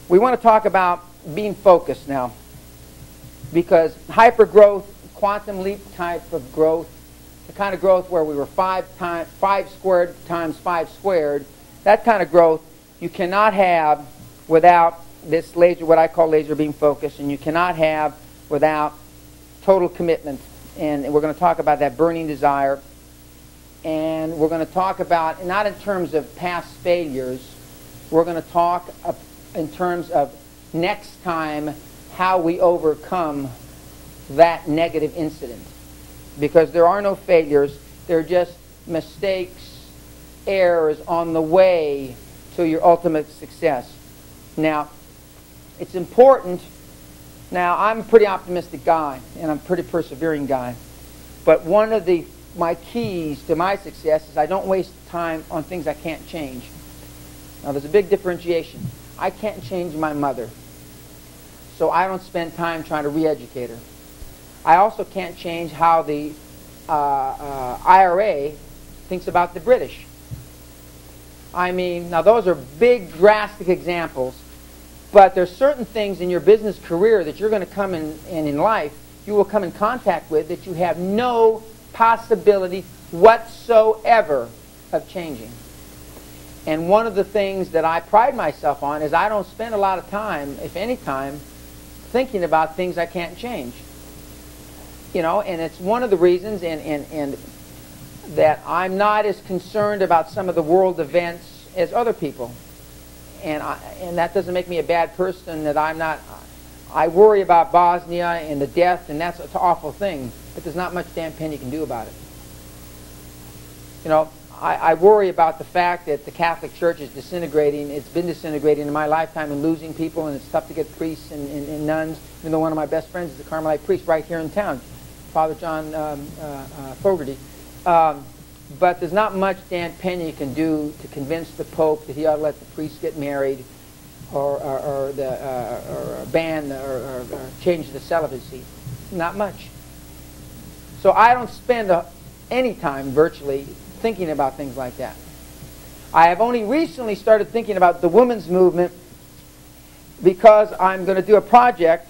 we want to talk about being focused now, because hypergrowth, quantum leap type of growth, the kind of growth where we were 5 squared times 5 squared, that kind of growth you cannot have without this laser, what I call laser beam focus, and you cannot have without total commitment. And we're going to talk about that burning desire. And we're going to talk about, not in terms of past failures, we're going to talk in terms of next time how we overcome that negative incident. Because there are no failures, they're just mistakes, errors on the way to your ultimate success. Now, it's important. Now, I'm a pretty optimistic guy, and I'm a pretty persevering guy. But one of my keys to my success is I don't waste time on things I can't change. Now, there's a big differentiation. I can't change my mother, so I don't spend time trying to re-educate her. I also can't change how the IRA thinks about the British. I mean, now those are big, drastic examples, but there's certain things in your business career that you're going to come in life, you will come in contact with that you have no possibility whatsoever of changing. And one of the things that I pride myself on is I don't spend a lot of time, if any time, thinking about things I can't change. You know, and it's one of the reasons and that I'm not as concerned about some of the world events as other people. And that doesn't make me a bad person, that I'm not. I worry about Bosnia and the death, and that's an awful thing, but there's not much Dan Peña can do about it. You know, I worry about the fact that the Catholic Church is disintegrating. It's been disintegrating in my lifetime and losing people, and it's tough to get priests and nuns, even though one of my best friends is a Carmelite priest right here in town, Father John Fogarty. But there's not much Dan Peña can do to convince the Pope that he ought to let the priests get married or ban or change the celibacy. Not much. So I don't spend any time virtually thinking about things like that. I have only recently started thinking about the women's movement because I'm going to do a project.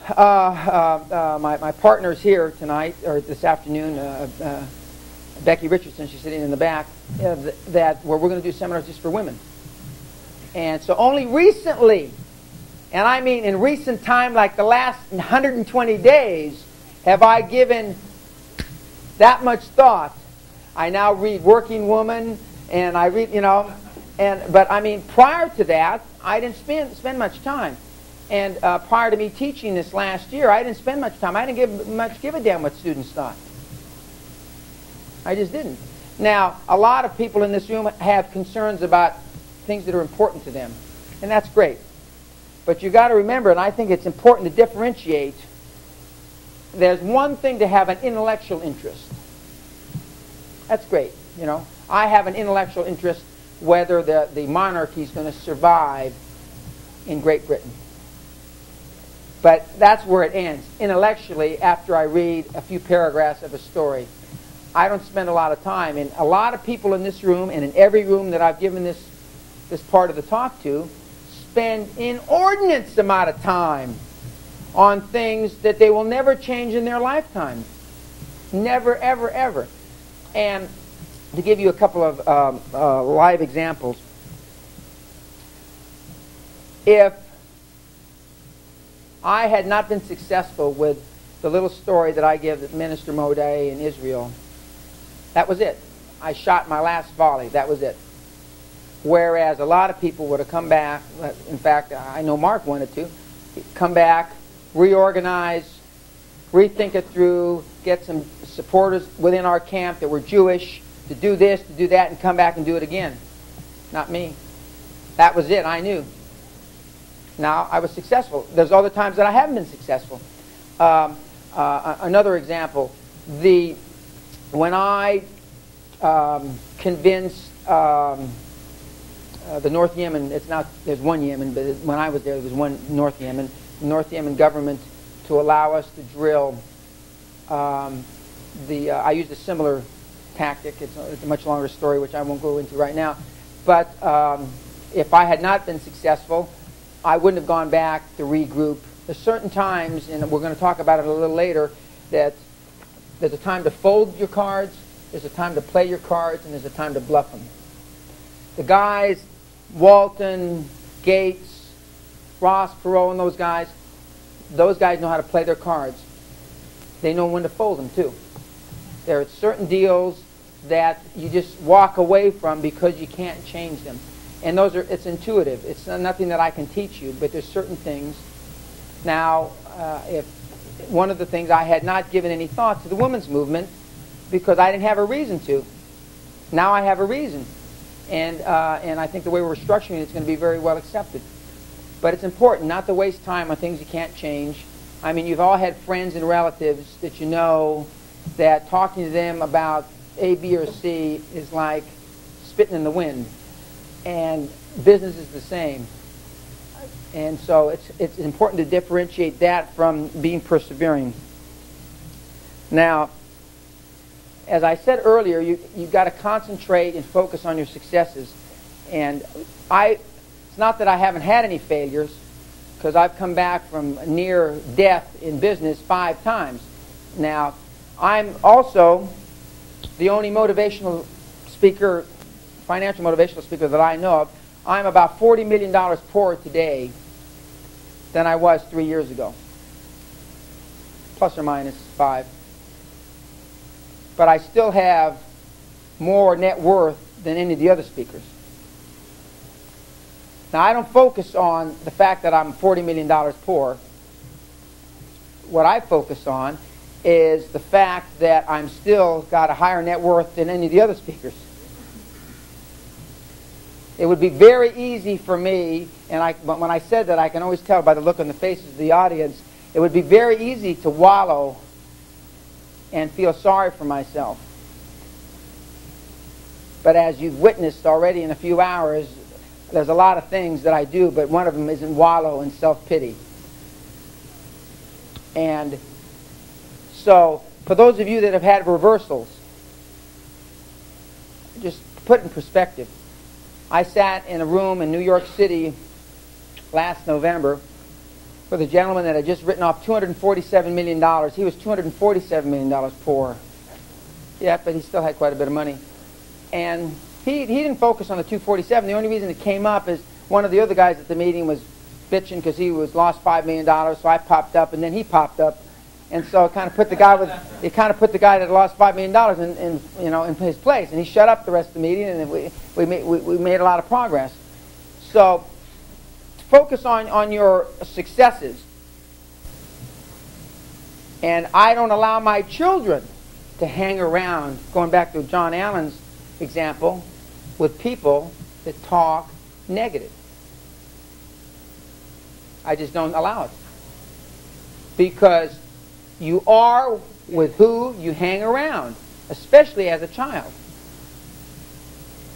My partner's here tonight, or this afternoon, Becky Richardson, she's sitting in the back, where we're going to do seminars just for women. And so only recently, and I mean in recent time, like the last 120 days, have I given that much thought. I now read Working Woman, and I read, you know, but I mean prior to that, I didn't spend much time. And prior to me teaching this last year, I didn't spend much time. I didn't give a damn what students thought. I just didn't. Now, a lot of people in this room have concerns about things that are important to them, and that's great. But you got to remember, and I think it's important to differentiate, there's one thing to have an intellectual interest. That's great, you know. I have an intellectual interest whether the monarchy is going to survive in Great Britain. But that's where it ends. Intellectually, after I read a few paragraphs of a story, I don't spend a lot of time. And a lot of people in this room and in every room that I've given this part of the talk to spend inordinate amount of time on things that they will never change in their lifetime. Never, ever, ever. And to give you a couple of live examples, if I had not been successful with the little story that I give at Minister Modeh in Israel, that was it. I shot my last volley. That was it. Whereas a lot of people would have come back. In fact, I know Mark wanted to come back, reorganize, rethink it through, get some supporters within our camp that were Jewish to do this, to do that, and come back and do it again. Not me. That was it. I knew. Now, I was successful. There's other times that I haven't been successful. Another example, when I convinced the North Yemen, there's one Yemen, but when I was there was one North Yemen, the North Yemen government to allow us to drill. I used a similar tactic. It's a much longer story, which I won't go into right now. But if I had not been successful, I wouldn't have gone back to regroup. There's certain times, and we're going to talk about it a little later, that there's a time to fold your cards, there's a time to play your cards, and there's a time to bluff them. The guys, Walton, Gates, Ross, Perot, and those guys know how to play their cards. They know when to fold them, too. There are certain deals that you just walk away from because you can't change them. And it's intuitive. It's nothing that I can teach you, but there's certain things. Now, if one of the things, I had not given any thought to the women's movement because I didn't have a reason to. Now I have a reason. And I think the way we're structuring it is going to be very well accepted. But it's important not to waste time on things you can't change. I mean, you've all had friends and relatives that you know that talking to them about A, B, or C is like spitting in the wind. And business is the same. And so it's important to differentiate that from being persevering. Now, as I said earlier, you've got to concentrate and focus on your successes. And it's not that I haven't had any failures, because I've come back from near death in business 5 times. Now, I'm also the only motivational speaker, financial motivational speaker that I know of. I'm about $40 million poorer today than I was 3 years ago. Plus or minus 5. But I still have more net worth than any of the other speakers. Now, I don't focus on the fact that I'm $40 million poor. What I focus on is the fact that I'm still got a higher net worth than any of the other speakers. It would be very easy for me, and when I said that, I can always tell by the look on the faces of the audience, it would be very easy to wallow and feel sorry for myself. But as you've witnessed already in a few hours, there's a lot of things that I do, but one of them isn't wallow in self-pity. And so, for those of you that have had reversals, just put it in perspective. I sat in a room in New York City last November with a gentleman that had just written off $247 million. He was $247 million poor. Yeah, but he still had quite a bit of money. And he didn't focus on the 247. The only reason it came up is one of the other guys at the meeting was bitching because he lost $5 million. So I popped up, and then he popped up, and so it kind of put the guy that lost $5 million in his place. And he shut up the rest of the meeting, and we made a lot of progress. So focus on your successes. And I don't allow my children to hang around, going back to John Allen's example, with people that talk negative. I just don't allow it. Because you are with who you hang around, especially as a child.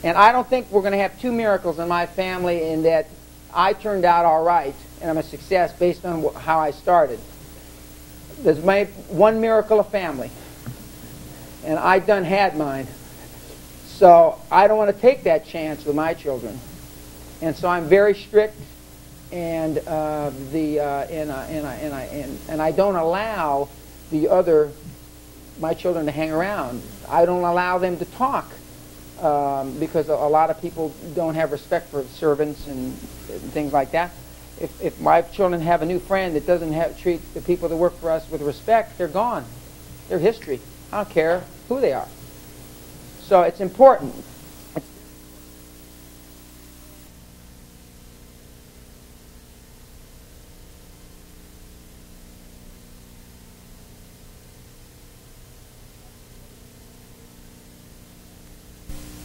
And I don't think we're going to have 2 miracles in my family in that I turned out all right and I'm a success based on how I started. There's one miracle of family. And I done had mine. So I don't want to take that chance with my children, and so I'm very strict, and I don't allow my children to hang around. I don't allow them to talk because a lot of people don't have respect for servants and things like that. If my children have a new friend that doesn't treat the people that work for us with respect, they're gone. They're history. I don't care who they are. So it's important.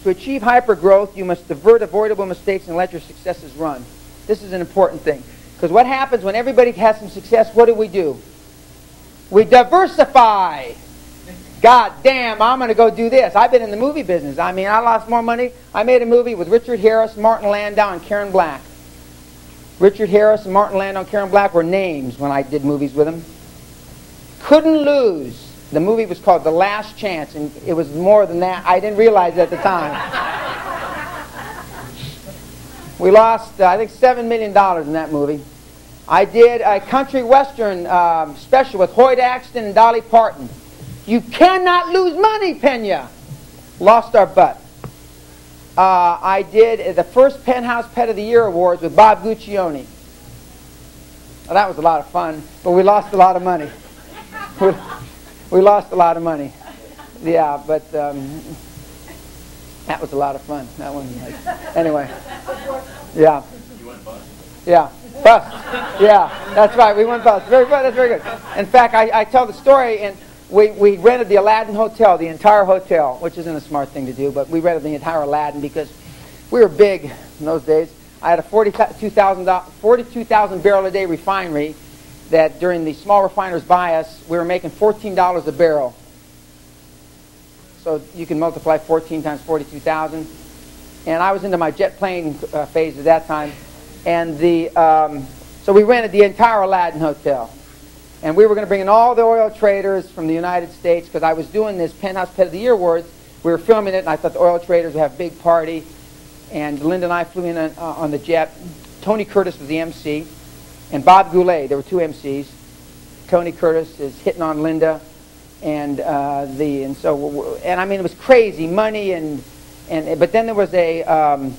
To achieve hypergrowth, you must divert avoidable mistakes and let your successes run. This is an important thing. Because what happens when everybody has some success, what do? We diversify. God damn, I'm going to go do this. I've been in the movie business. I mean, I lost more money. I made a movie with Richard Harris, Martin Landau, and Karen Black. Richard Harris and Martin Landau and Karen Black were names when I did movies with them. Couldn't lose. The movie was called The Last Chance, and it was more than that. I didn't realize it at the time. We lost, I think, $7 million in that movie. I did a country western special with Hoyt Axton and Dolly Parton. You cannot lose money, Pena. Lost our butt. I did the first Penthouse Pet of the Year Awards with Bob Guccione. Well, that was a lot of fun, but we lost a lot of money. We lost a lot of money. Yeah, but that was a lot of fun. That one, anyway. Yeah. You went bust? Yeah, bust. Yeah, that's right. We went bust. Very good. That's very good. In fact, I tell the story, and we rented the Aladdin Hotel, the entire hotel, which isn't a smart thing to do, but we rented the entire Aladdin because we were big in those days. I had a 42,000 barrel a day refinery that during the small refiners by us, we were making $14 a barrel. So you can multiply 14 times 42,000. And I was into my jet plane phase at that time. And so we rented the entire Aladdin Hotel. And we were going to bring in all the oil traders from the United States because I was doing this Penthouse Pet of the Year Awards. We were filming it, and I thought the oil traders would have a big party. And Linda and I flew in on the jet. Tony Curtis was the MC, and Bob Goulet. There were two MCs. Tony Curtis is hitting on Linda, and I mean it was crazy money but then there was a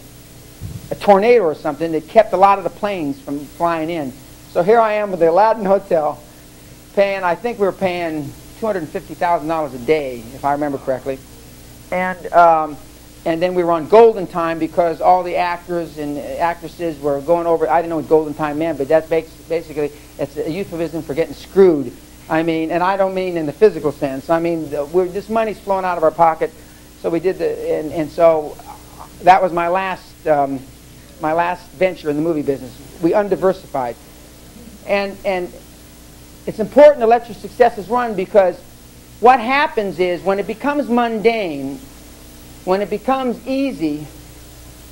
tornado or something that kept a lot of the planes from flying in. So here I am with the Aladdin Hotel, I think we were paying $250,000 a day, if I remember correctly. And then we were on golden time because all the actors and actresses were going over. I didn't know what golden time meant, but that's basically, it's a euphemism for getting screwed. I mean, and I don't mean in the physical sense. I mean, this money's flowing out of our pocket. So we did and so that was my last venture in the movie business. We undiversified. And it's important to let your successes run, because what happens is when it becomes mundane, when it becomes easy,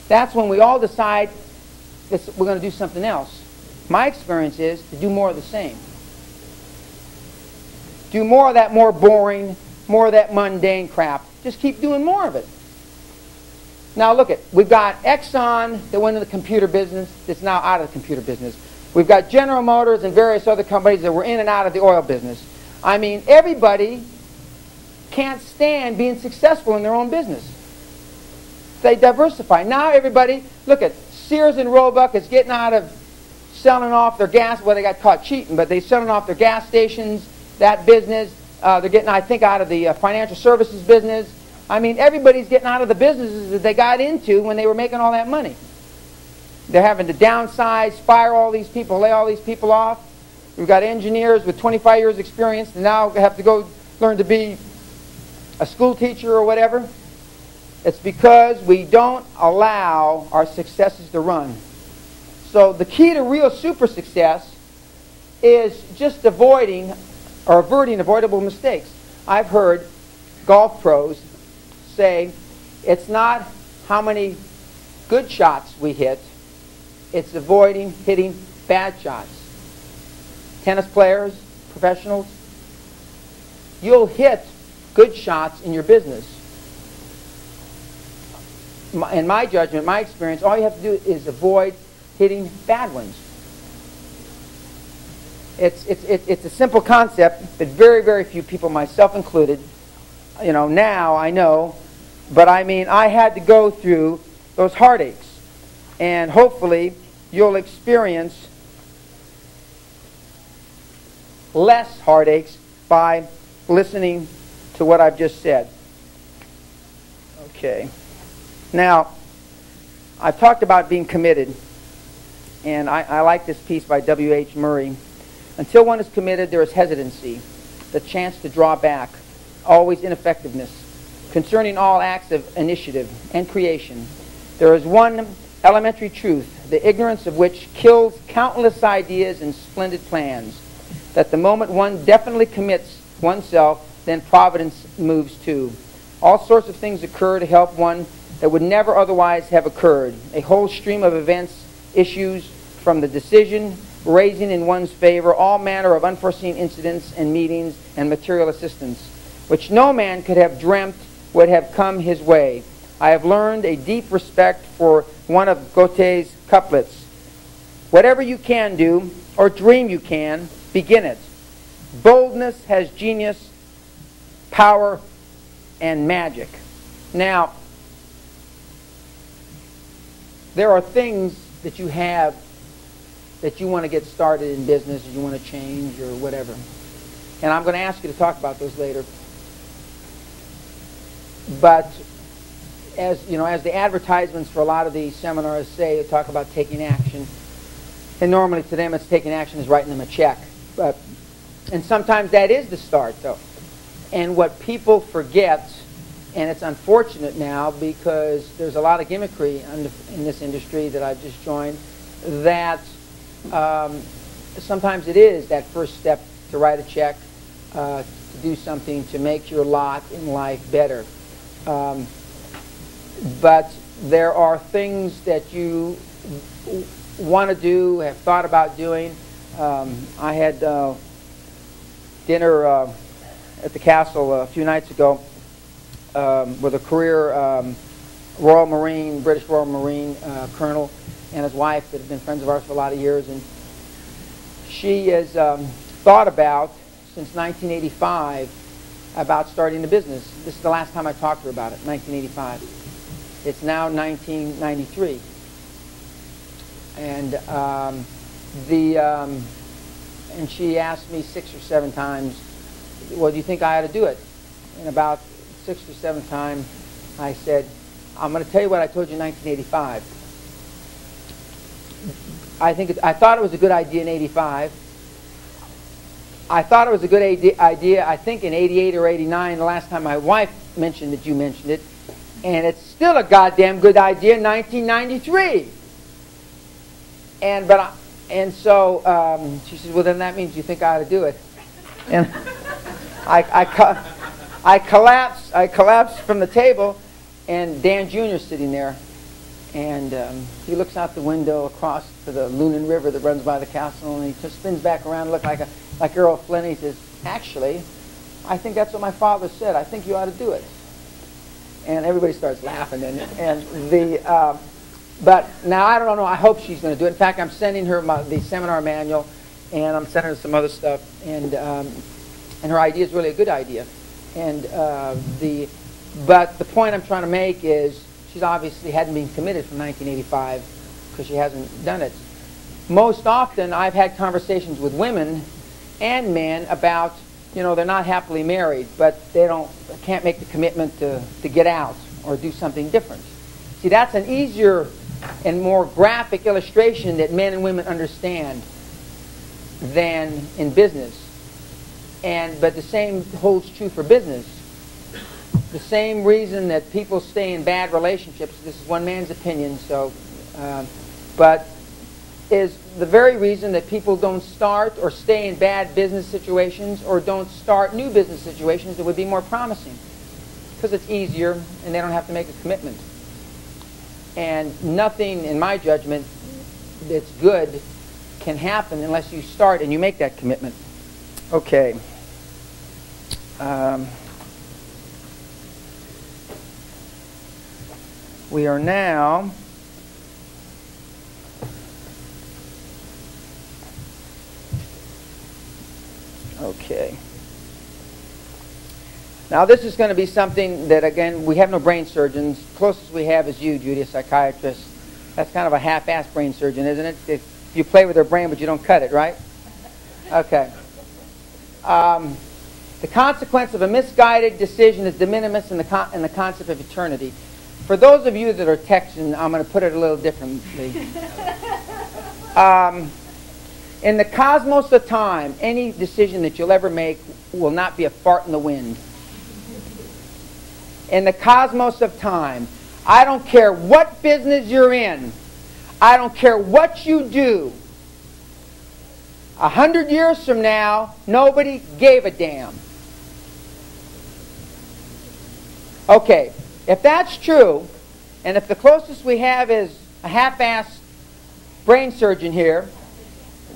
that's when we all decide we're going to do something else. My experience is to do more of the same. Do more of that more boring, more of that mundane crap. Just keep doing more of it. Now look we've got Exxon that went into the computer business that's now out of the computer business. We've got General Motors and various other companies that were in and out of the oil business. I mean, everybody can't stand being successful in their own business. They diversify. Now everybody, look at Sears and Roebuck is getting out of selling off their gas. Well, they got caught cheating, but they're selling off their gas stations, that business. They're getting, I think, out of the financial services business. I mean, everybody's getting out of the businesses that they got into when they were making all that money. They're having to downsize, fire all these people, lay all these people off. We've got engineers with 25 years experience and now have to go learn to be a school teacher or whatever. It's because we don't allow our successes to run. So the key to real super success is just avoiding or averting avoidable mistakes. I've heard golf pros say it's not how many good shots we hit, it's avoiding hitting bad shots. Tennis players, professionals, you'll hit good shots in your business. In my judgment, my experience, all you have to do is avoid hitting bad ones. It's a simple concept, but very, very few people, myself included, now I know, but I mean, I had to go through those heartaches. And hopefully, you'll experience less heartaches by listening to what I've just said. Okay. Now, I've talked about being committed, and I like this piece by W.H. Murray. Until one is committed, there is hesitancy, the chance to draw back, always ineffectiveness. Concerning all acts of initiative and creation, there is one elementary truth, the ignorance of which kills countless ideas and splendid plans, that the moment one definitely commits oneself, then providence moves too. All sorts of things occur to help one that would never otherwise have occurred. A whole stream of events issues from the decision raising in one's favor all manner of unforeseen incidents and meetings and material assistance, which no man could have dreamt would have come his way. I have learned a deep respect for one of Guthrie's couplets. Whatever you can do, or dream you can, begin it. Boldness has genius, power, and magic. Now, there are things that you have that you want to get started in business, or you want to change, or whatever. And I'm going to ask you to talk about those later. But as you know, as the advertisements for a lot of these seminars say, they talk about taking action. And normally to them, it's taking action is writing them a check. And sometimes that is the start, though. And what people forget, and it's unfortunate now because there's a lot of gimmickry in this industry that I've just joined, that sometimes it is that first step to write a check, to do something to make your lot in life better. But there are things that you want to do, have thought about doing. I had dinner at the castle a few nights ago with a career British Royal Marine colonel and his wife that have been friends of ours for a lot of years. And she has thought about, since 1985, about starting a business. This is the last time I talked to her about it, 1985. It's now 1993. And and she asked me 6 or 7 times, well, do you think I ought to do it? And about 6th or 7th time, I said, I'm going to tell you what I told you in 1985. I thought it was a good idea in 85. I thought it was a good idea, I think, in 88 or 89, the last time my wife mentioned that you mentioned it. And it's still a goddamn good idea in 1993. And so she said, well, then that means you think I ought to do it. And I collapsed from the table, and Dan Jr. is sitting there. And he looks out the window across to the Lunan River that runs by the castle, and he just spins back around and looks like Earl Flynn. He says, actually, I think that's what my father said. I think you ought to do it. And everybody starts laughing. But now I don't know. I hope she's going to do it. In fact, I'm sending her the seminar manual, and I'm sending her some other stuff. And her idea is really a good idea. But the point I'm trying to make is she's obviously hadn't been committed from 1985 because she hasn't done it. Most often, I've had conversations with women and men about, they're not happily married, but they can't make the commitment to get out or do something different. See, that's an easier and more graphic illustration that men and women understand than in business. But the same holds true for business. The same reason that people stay in bad relationships, this is one man's opinion, but is the very reason that people don't start or stay in bad business situations or don't start new business situations that would be more promising. Because it's easier and they don't have to make a commitment. And nothing, in my judgment, that's good can happen unless you start and you make that commitment. Okay. We are now okay. Now this is going to be something that, again, we have no brain surgeons. Closest we have is you, Judy, a psychiatrist. That's kind of a half-assed brain surgeon, isn't it? If you play with their brain but you don't cut it, right? Okay. The consequence of a misguided decision is de minimis in the concept of eternity. For those of you that are Texan, I'm going to put it a little differently. In the cosmos of time, any decision that you'll ever make will not be a fart in the wind. In the cosmos of time, I don't care what business you're in. I don't care what you do. 100 years from now, nobody gave a damn. Okay. If that's true, and if the closest we have is a half-assed brain surgeon here,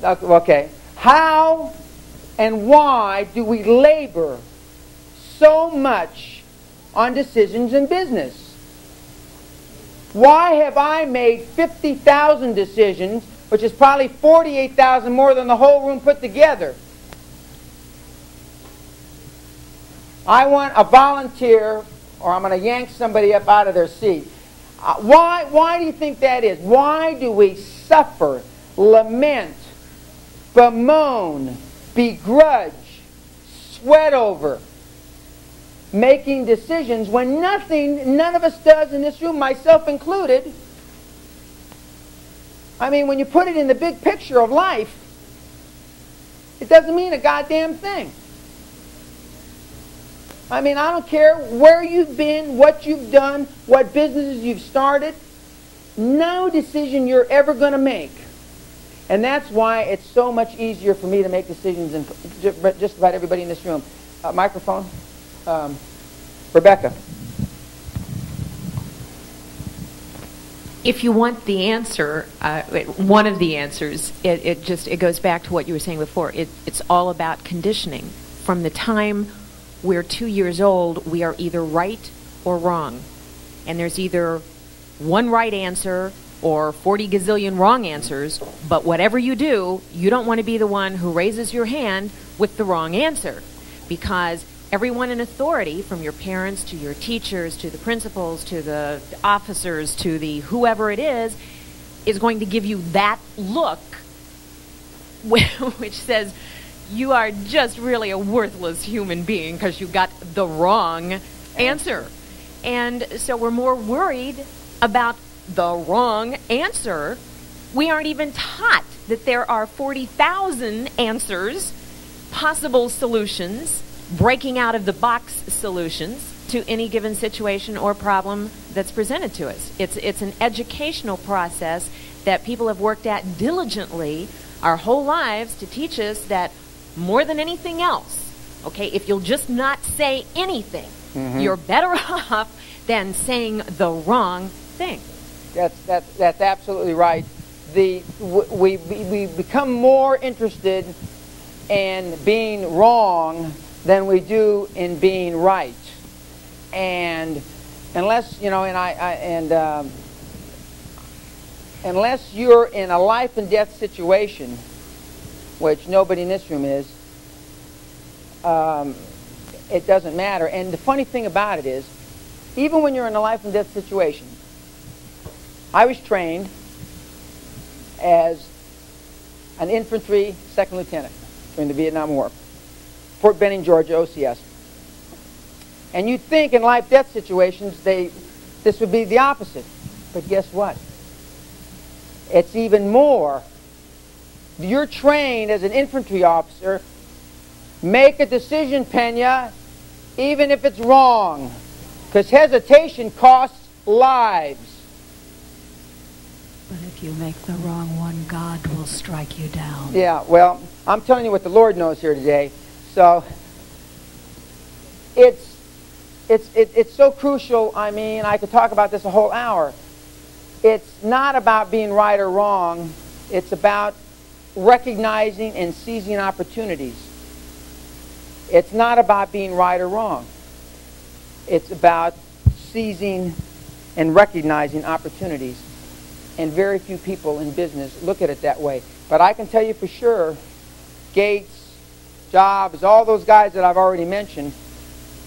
okay, how and why do we labor so much on decisions in business? Why have I made 50,000 decisions, which is probably 48,000 more than the whole room put together? I want a volunteer, or I'm going to yank somebody up out of their seat. Why do you think that is? Why do we suffer, lament, bemoan, begrudge, sweat over making decisions when none of us does in this room, myself included? I mean, when you put it in the big picture of life, it doesn't mean a goddamn thing. I mean, I don't care where you've been, what you've done, what businesses you've started. No decision you're ever going to make. And that's why it's so much easier for me to make decisions than just about everybody in this room. Microphone. Rebecca. If you want the answer, one of the answers, it goes back to what you were saying before. It's all about conditioning. from the time we're 2 years old, we are either right or wrong. And there's either one right answer or 40 gazillion wrong answers, but whatever you do, you don't want to be the one who raises your hand with the wrong answer, because everyone in authority, from your parents to your teachers to the principals to the officers to the whoever it is going to give you that look which says you are just really a worthless human being because you got the wrong answer. And so we're more worried about the wrong answer. We aren't even taught that there are 40,000 answers, possible solutions, breaking out of the box solutions to any given situation or problem that's presented to us. It's an educational process that people have worked at diligently our whole lives to teach us that more than anything else, okay, if you'll just not say anything, you're better off than saying the wrong thing. That's absolutely right. We become more interested in being wrong than we do in being right. And unless unless you're in a life and death situation, which nobody in this room is, it doesn't matter. And the funny thing about it is, even when you're in a life and death situation, I was trained as an infantry second lieutenant during the Vietnam War, Fort Benning, Georgia, OCS. And you'd think in life-death situations this would be the opposite. But guess what? It's even more. You're trained as an infantry officer. Make a decision, Pena, even if it's wrong, because hesitation costs lives. But if you make the wrong one, God will strike you down. Yeah, well, I'm telling you what the Lord knows here today. So it's so crucial. I mean, I could talk about this a whole hour. It's not about being right or wrong. It's about recognizing and seizing opportunities. It's not about being right or wrong. It's about seizing and recognizing opportunities. And very few people in business look at it that way. But I can tell you for sure, Gates, Jobs, all those guys that I've already mentioned,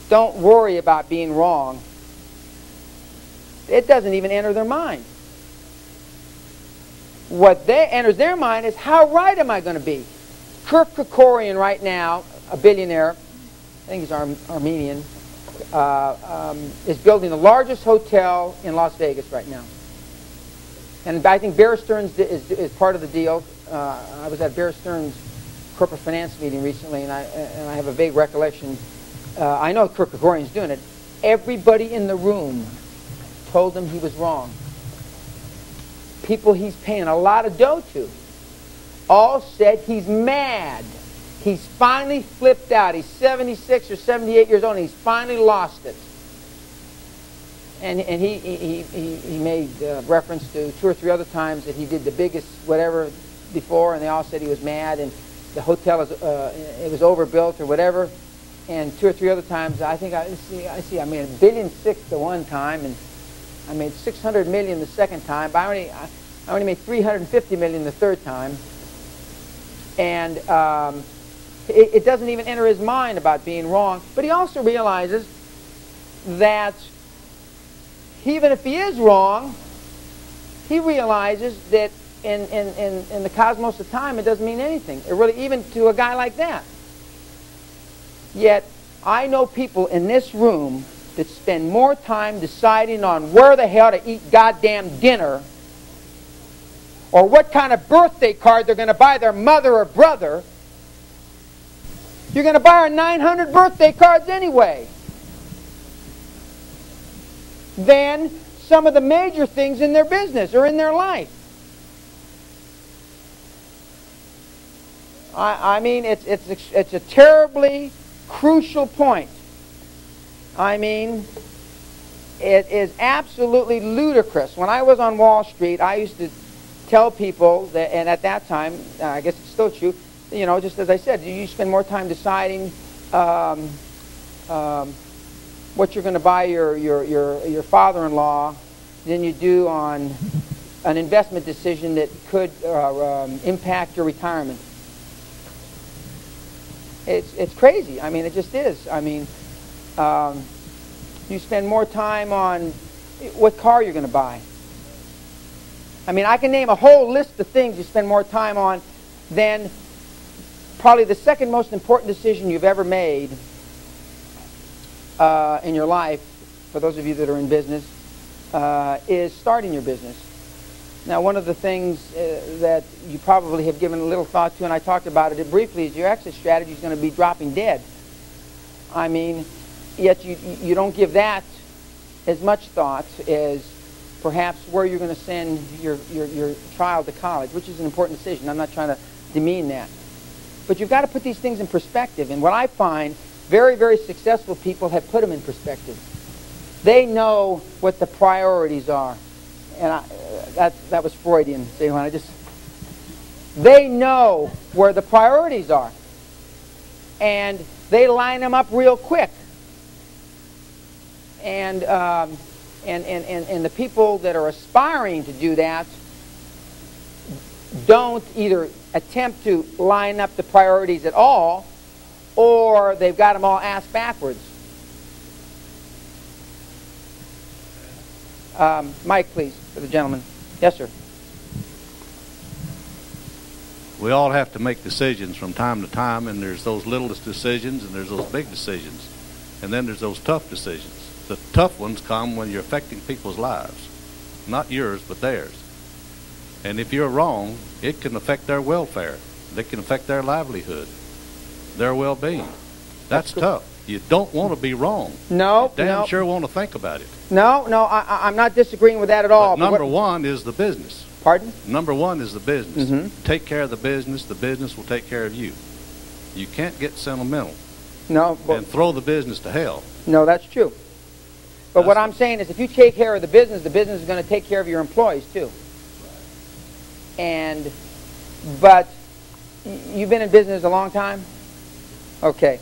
don't worry about being wrong. It doesn't even enter their mind. What enters their mind is, how right am I going to be? Kirk Kerkorian right now, a billionaire, I think he's Armenian, is building the largest hotel in Las Vegas right now. And I think Bear Stearns is part of the deal. I was at Bear Stearns' corporate finance meeting recently, and I have a vague recollection. I know Kirk Kerkorian's doing it. Everybody in the room told him he was wrong. People he's paying a lot of dough to all said he's mad. He's finally flipped out. He's 76 or 78 years old, and he's finally lost it. And he made reference to 2 or 3 other times that he did the biggest whatever before, and they all said he was mad, and the hotel it was overbuilt or whatever. And 2 or 3 other times, I think I made $1.6 billion the one time, and I made $600 million the second time. But I only made $350 million the third time. And it doesn't even enter his mind about being wrong. But he also realizes that even if he is wrong, he realizes that in the cosmos of time, it doesn't mean anything. It really, even to a guy like that. Yet, I know people in this room that spend more time deciding on where the hell to eat goddamn dinner, or what kind of birthday card they're going to buy their mother or brother. You're going to buy our 900 birthday cards anyway. Than some of the major things in their business or in their life. I mean, it's a terribly crucial point. I mean, it is absolutely ludicrous. When I was on Wall Street, I used to tell people that, and at that time, I guess it's still true, you know, just as I said, you spend more time deciding what you're going to buy your father-in-law than you do on an investment decision that could impact your retirement. It's crazy. I mean, it just is. I mean, you spend more time on what car you're going to buy. I mean, I can name a whole list of things you spend more time on than probably the second most important decision you've ever made in your life, for those of you that are in business, is starting your business. Now, one of the things that you probably have given a little thought to, and I talked about it briefly, is your exit strategy is going to be dropping dead. I mean, yet you don't give that as much thought as perhaps where you're going to send your child to college, which is an important decision. I'm not trying to demean that. But you've got to put these things in perspective. And what I find, very, very successful people have put them in perspective. They know what the priorities are. And that was Freudian. See, when they know where the priorities are. And they line them up real quick. And the people that are aspiring to do that don't either attempt to line up the priorities at all, or they've got them all ass backwards. Mike, please, for the gentleman. Yes, sir. We all have to make decisions from time to time, and there's those littlest decisions, and there's those big decisions, and then there's those tough decisions. The tough ones come when you're affecting people's lives, not yours, but theirs. And if you're wrong, it can affect their welfare. It can affect their livelihood, their well-being. That's tough. You don't want to be wrong. No, you damn sure want to think about it. No, I'm not disagreeing with that at all. But number one is the business. Pardon? Number one is the business. Mm-hmm. Take care of the business will take care of you. You can't get sentimental. No. And throw the business to hell. No, that's true. But what I'm saying is if you take care of the business is going to take care of your employees too. But you've been in business a long time? Okay.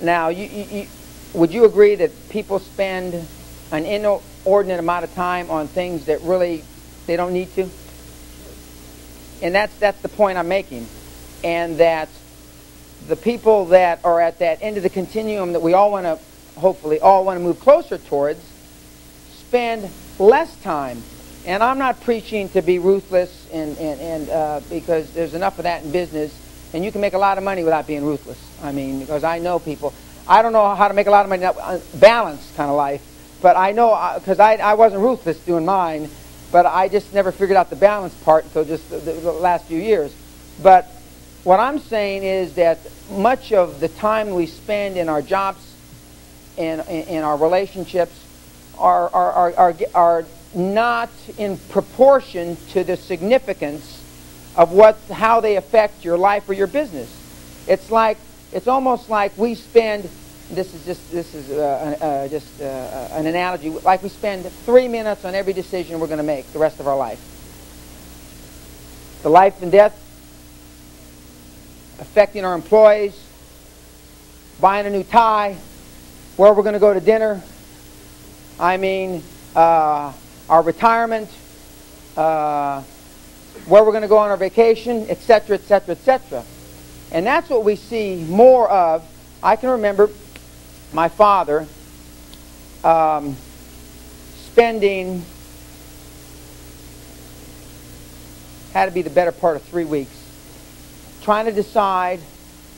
Now, would you agree that people spend an inordinate amount of time on things that really they don't need to? And that's the point I'm making. And that the people that are at that end of the continuum that we all want to, hopefully, all want to move closer towards, spend less time. And I'm not preaching to be ruthless, and because there's enough of that in business, and you can make a lot of money without being ruthless. I mean, because I know people. I don't know how to make a lot of money, balanced kind of life, but I know, because I wasn't ruthless doing mine, but I just never figured out the balance part until just the last few years. But what I'm saying is that much of the time we spend in our jobs and in our relationships are not in proportion to the significance of how they affect your life or your business. It's almost like we spend. This is just an analogy. Like we spend 3 minutes on every decision we're going to make the rest of our life. The life and death affecting our employees, buying a new tie, where we're going to go to dinner. I mean, our retirement, where we're going to go on our vacation, etc., etc., etc. And that's what we see more of. I can remember my father spending, had to be the better part of 3 weeks, trying to decide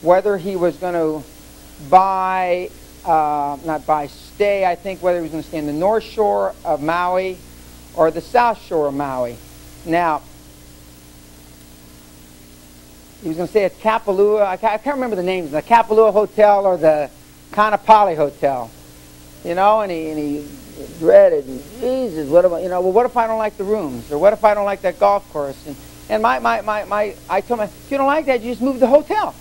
whether he was going to stay, I think, whether he was going to stay in the North Shore of Maui or the South Shore of Maui. Now, he was going to stay at Kapalua. I can't remember the names, the Kapalua Hotel or the Kanapali Hotel. You know, and he dreaded, Jesus, what if I don't like the rooms? Or what if I don't like that golf course? And I told him, if you don't like that, you just move to the hotel.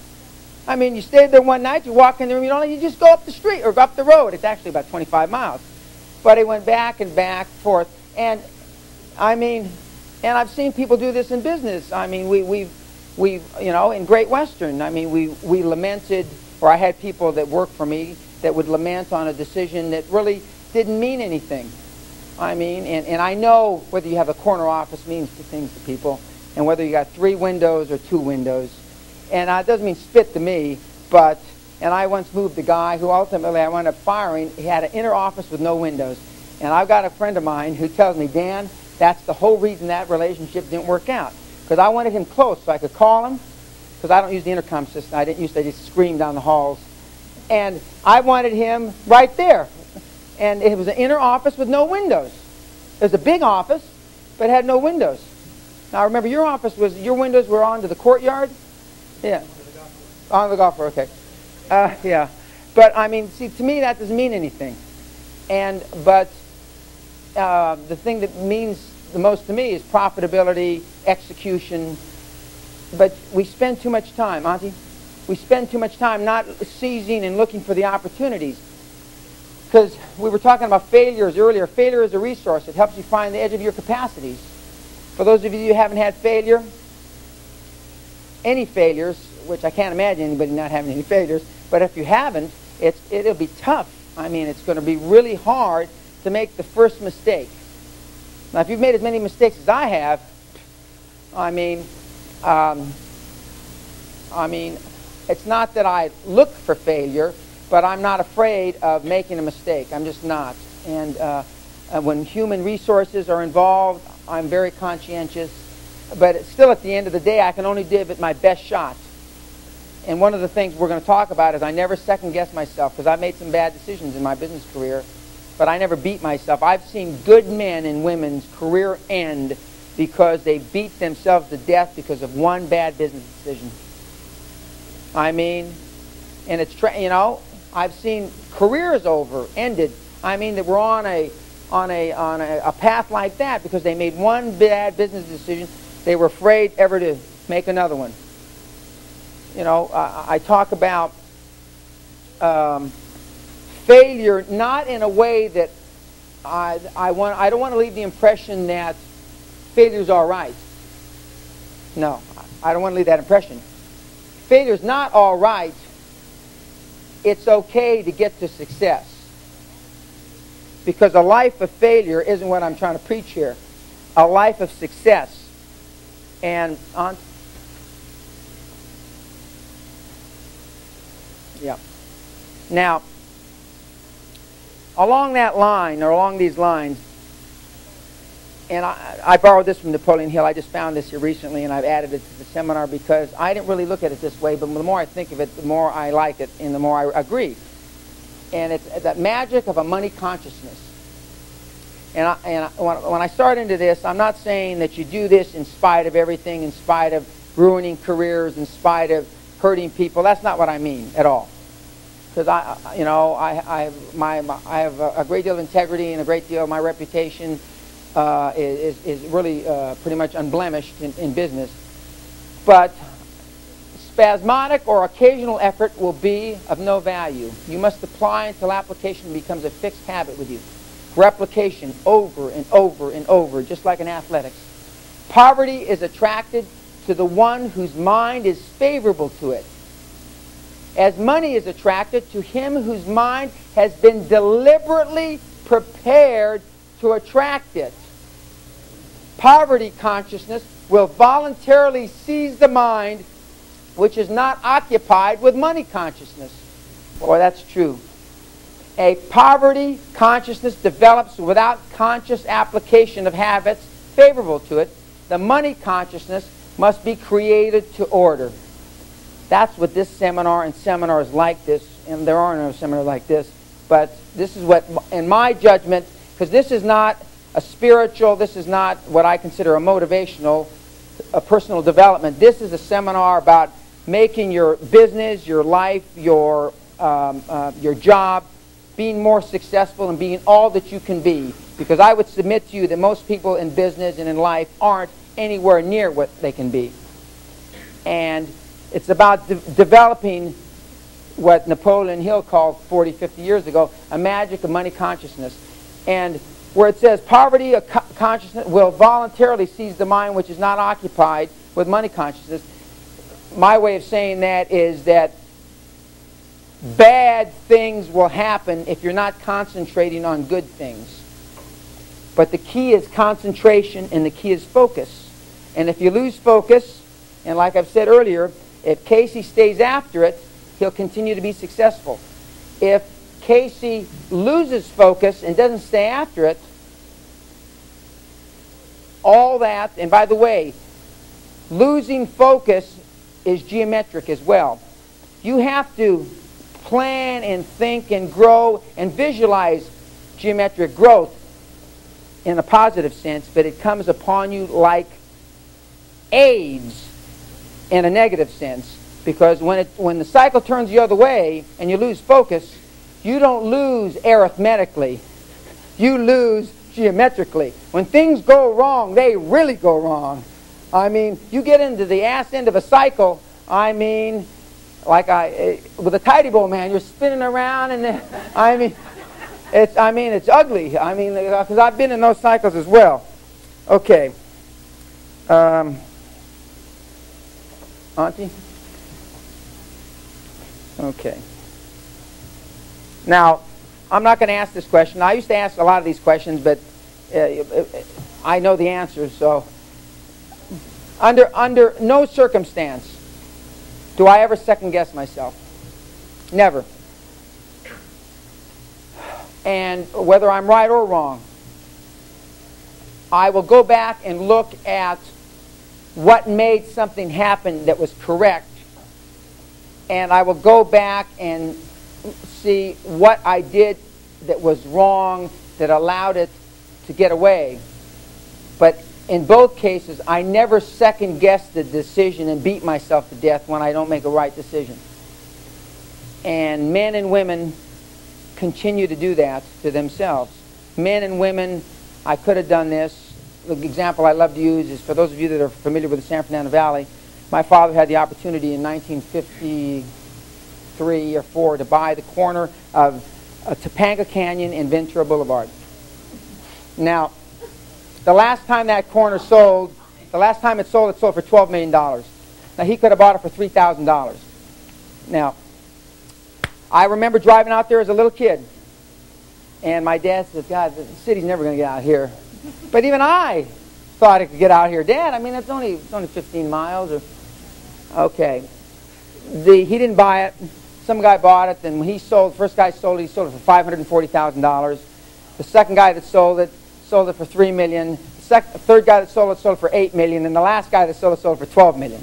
I mean, you stayed there one night, you walk in the room, you just go up the street or go up the road. It's actually about 25 miles. But he went back and back, forth. And, I mean, and I've seen people do this in business. I mean, we've in Great Western, I mean, we lamented Or I had people that worked for me that would lament on a decision that really didn't mean anything. I mean, and I know whether you have a corner office means things to people, and whether you got 3 windows or 2 windows. And it doesn't mean spit to me, but, and I once moved a guy who ultimately I wound up firing. He had an inner office with no windows. And I've got a friend of mine who tells me, Dan, that's the whole reason that relationship didn't work out. Because I wanted him close so I could call him, because I don't use the intercom system. I didn't used to just scream down the halls. And I wanted him right there. And it was an inner office with no windows. It was a big office, but it had no windows. Now remember, your office was, your windows were onto the courtyard? Yeah. On the golf course, okay. Yeah. But I mean, see, to me that doesn't mean anything. But the thing that means the most to me is profitability, execution. But we spend too much time, Auntie. We spend too much time not seizing and looking for the opportunities. Because we were talking about failures earlier. Failure is a resource. It helps you find the edge of your capacities. For those of you who haven't had failure, any failures, which I can't imagine anybody not having any failures, but if you haven't, it'll be tough. I mean, it's going to be really hard to make the first mistake. Now, if you've made as many mistakes as I have, I mean, it's not that I look for failure, but I'm not afraid of making a mistake. I'm just not. And when human resources are involved, I'm very conscientious. But still, at the end of the day, I can only give it my best shot. And one of the things we're going to talk about is I never second-guess myself, because I've made some bad decisions in my business career, but I never beat myself. I've seen good men and women's career end because they beat themselves to death because of one bad business decision. I mean, and it's, you know, I've seen careers ended. I mean, that were on a path like that because they made one bad business decision. They were afraid ever to make another one. You know, I talk about failure not in a way that I don't want to leave the impression that failure's all right. No, I don't want to leave that impression. Failure's not all right. It's okay to get to success. Because a life of failure isn't what I'm trying to preach here. A life of success. And yeah. Now, along that line, or along these lines, and I borrowed this from Napoleon Hill. I just found this here recently, and I've added it to the seminar because I didn't really look at it this way, but the more I think of it, the more I like it, and the more I agree. And it's that magic of a money consciousness. And when I start into this, I'm not saying that you do this in spite of everything, in spite of ruining careers, in spite of hurting people. That's not what I mean at all. Because I have a great deal of integrity, and a great deal of my reputation is really pretty much unblemished in business. But spasmodic or occasional effort will be of no value. You must apply until application becomes a fixed habit with you. Replication over and over and over, just like in athletics. Poverty is attracted to the one whose mind is favorable to it, as money is attracted to him whose mind has been deliberately prepared to attract it. Poverty consciousness will voluntarily seize the mind which is not occupied with money consciousness. Boy, that's true. A poverty consciousness develops without conscious application of habits favorable to it. The money consciousness must be created to order. That's what this seminar and seminars like this, and there are no seminars like this, but this is what, in my judgment, because this is not a spiritual, this is not what I consider a motivational, a personal development. This is a seminar about making your business, your life, your job, being more successful and being all that you can be. Because I would submit to you that most people in business and in life aren't anywhere near what they can be. And it's about developing what Napoleon Hill called 40, 50 years ago, a magic of money consciousness. And where it says poverty consciousness will voluntarily seize the mind which is not occupied with money consciousness, my way of saying that is that bad things will happen if you're not concentrating on good things. But the key is concentration, and the key is focus. And if you lose focus, and like I've said earlier, if Casey stays after it, he'll continue to be successful. If Casey loses focus and doesn't stay after it, all that, and by the way, losing focus is geometric as well. You have to plan and think and grow and visualize geometric growth in a positive sense, but it comes upon you like AIDS in a negative sense, because when the cycle turns the other way and you lose focus, you don't lose arithmetically, you lose geometrically. When things go wrong, they really go wrong. I mean, you get into the ass end of a cycle, I mean, like with a tidy bowl, man, you're spinning around, and then, it's ugly. I mean, because I've been in those cycles as well. Okay. Auntie? Okay. Now, I'm not going to ask this question. I used to ask a lot of these questions, but I know the answers. So, under no circumstance do I ever second guess myself. Never. And whether I'm right or wrong, I will go back and look at what made something happen that was correct, and I will go back and see what I did that was wrong that allowed it to get away. But in both cases, I never second guess the decision and beat myself to death when I don't make a right decision. And men and women continue to do that to themselves. Men and women, I could have done this. The example I love to use is, for those of you that are familiar with the San Fernando Valley, my father had the opportunity in 1953 or 4 to buy the corner of Topanga Canyon and Ventura Boulevard. Now, the last time that corner sold, it sold for $12 million. Now, he could have bought it for $3,000. Now, I remember driving out there as a little kid, and my dad said, God, the city's never going to get out here. But even I thought it could get out here. Dad, I mean, it's only 15 miles. Okay. He didn't buy it. Some guy bought it, and when he sold, the first guy sold it, he sold it for $540,000. The second guy that sold it for $3 million. The third guy that sold it for $8 million, and the last guy that sold it for $12 million.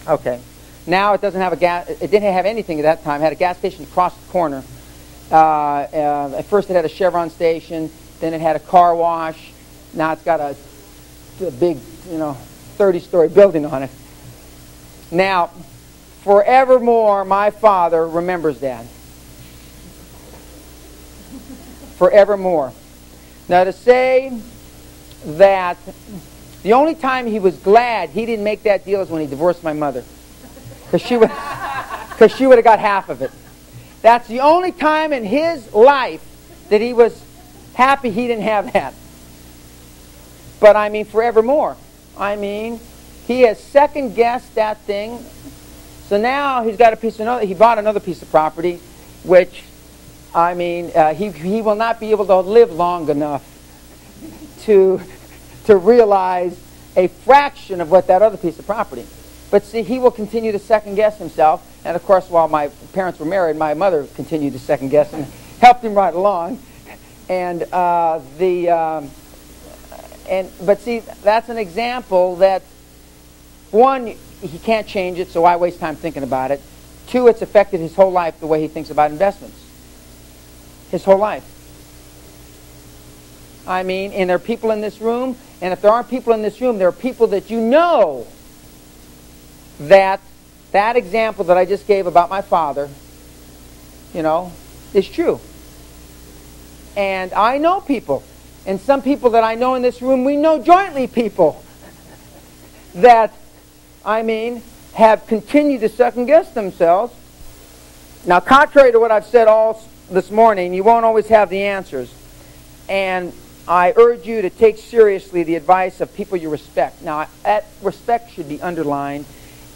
Okay. Now it doesn't have a gas. It didn't have anything at that time. It had a gas station across the corner. At first, it had a Chevron station. Then it had a car wash. Now it's got a big, 30-story building on it. Now, forevermore, my father remembers that. Forevermore. Now, to say that the only time he was glad he didn't make that deal is when he divorced my mother, because she would have got half of it. That's the only time in his life that he was happy he didn't have that. But I mean, forevermore. I mean, he has second-guessed that thing. So now he's got he bought another piece of property, which, I mean, he will not be able to live long enough to realize a fraction of what that other piece of property. But see, he will continue to second-guess himself. And of course, while my parents were married, my mother continued to second-guess and helped him right along. And but see, that's an example that, one, he can't change it, so why waste time thinking about it? Two, it's affected his whole life, the way he thinks about investments. His whole life. I mean, and there are people in this room, and if there aren't people in this room, there are people that you know that example that I just gave about my father, is true. And I know people, and some people that I know in this room, we know jointly people that, I mean, have continued to second-guess themselves. Now, contrary to what I've said all this morning, you won't always have the answers. And I urge you to take seriously the advice of people you respect. Now, that respect should be underlined,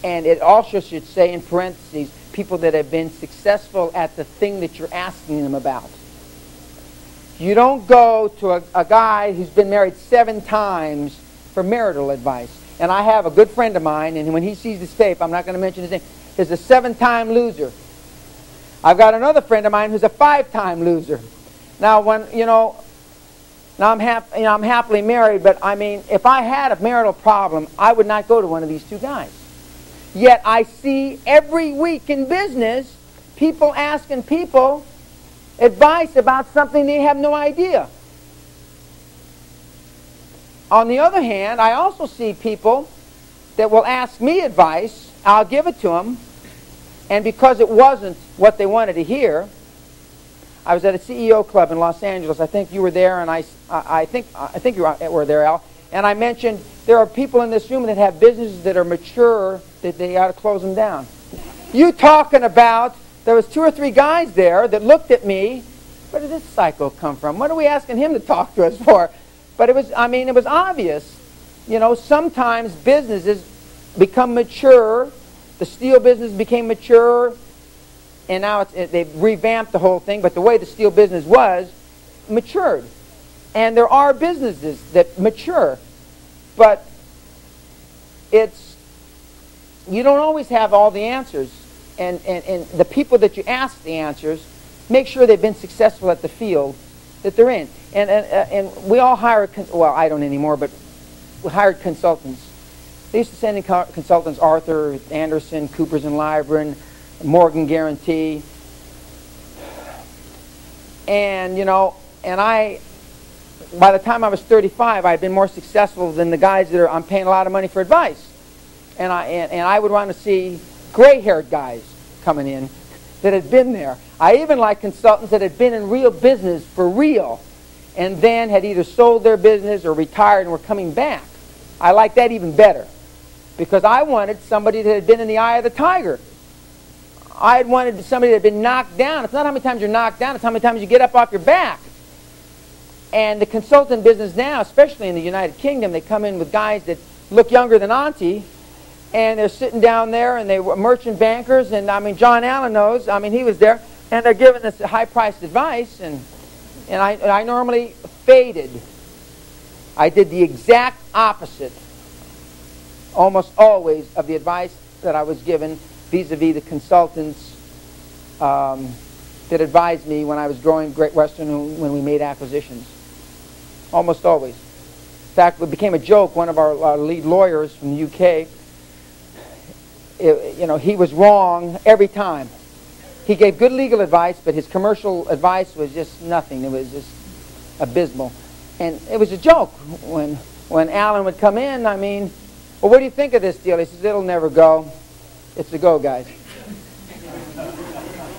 and it also should say in parentheses, people that have been successful at the thing that you're asking them about. You don't go to a guy who's been married 7 times for marital advice. And I have a good friend of mine, and when he sees this tape, I'm not going to mention his name, is a 7-time loser. I've got another friend of mine who's a 5-time loser. Now, now I'm happily married, but I mean, if I had a marital problem, I would not go to one of these 2 guys. Yet I see every week in business people asking people advice about something they have no idea. On the other hand, I also see people that will ask me advice. I'll give it to them, and because it wasn't what they wanted to hear, I was at a CEO club in Los Angeles. I think you were there, and I think you were there, Al. And I mentioned there are people in this room that have businesses that are mature that they ought to close them down. You talking about, there was 2 or 3 guys there that looked at me. Where did this psycho come from? What are we asking him to talk to us for? But it was, it was obvious. Sometimes businesses become mature. The steel business became mature, and now they've revamped the whole thing. But the way the steel business was, matured. And there are businesses that mature, but you don't always have all the answers. And the people that you ask the answers, make sure they've been successful at the field that they're in. And we all hire, well, I don't anymore, but we hired consultants. They used to send in consultants, Arthur Anderson, Coopers and Lybrand, Morgan Guarantee. And, by the time I was 35, I'd been more successful than the guys that I'm paying a lot of money for advice. And I would want to see gray-haired guys coming in that had been there. I even like consultants that had been in real business for real and then had either sold their business or retired and were coming back. I like that even better because I wanted somebody that had been in the eye of the tiger. I had wanted somebody that had been knocked down. It's not how many times you're knocked down, it's how many times you get up off your back. And the consultant business now, especially in the United Kingdom, they come in with guys that look younger than Auntie, and they're sitting down there, and they were merchant bankers, and John Allen knows, he was there, and they're giving us high-priced advice, and I normally faded. I did the exact opposite, almost always, of the advice that I was given vis-a-vis the consultants that advised me when I was growing Great Western when we made acquisitions. Almost always. In fact, it became a joke. One of our lead lawyers from the UK, he was wrong every time. He gave good legal advice, but his commercial advice was just nothing. It was just abysmal. And it was a joke when Alan would come in. Well, what do you think of this deal? He says, it'll never go. It's a go, guys.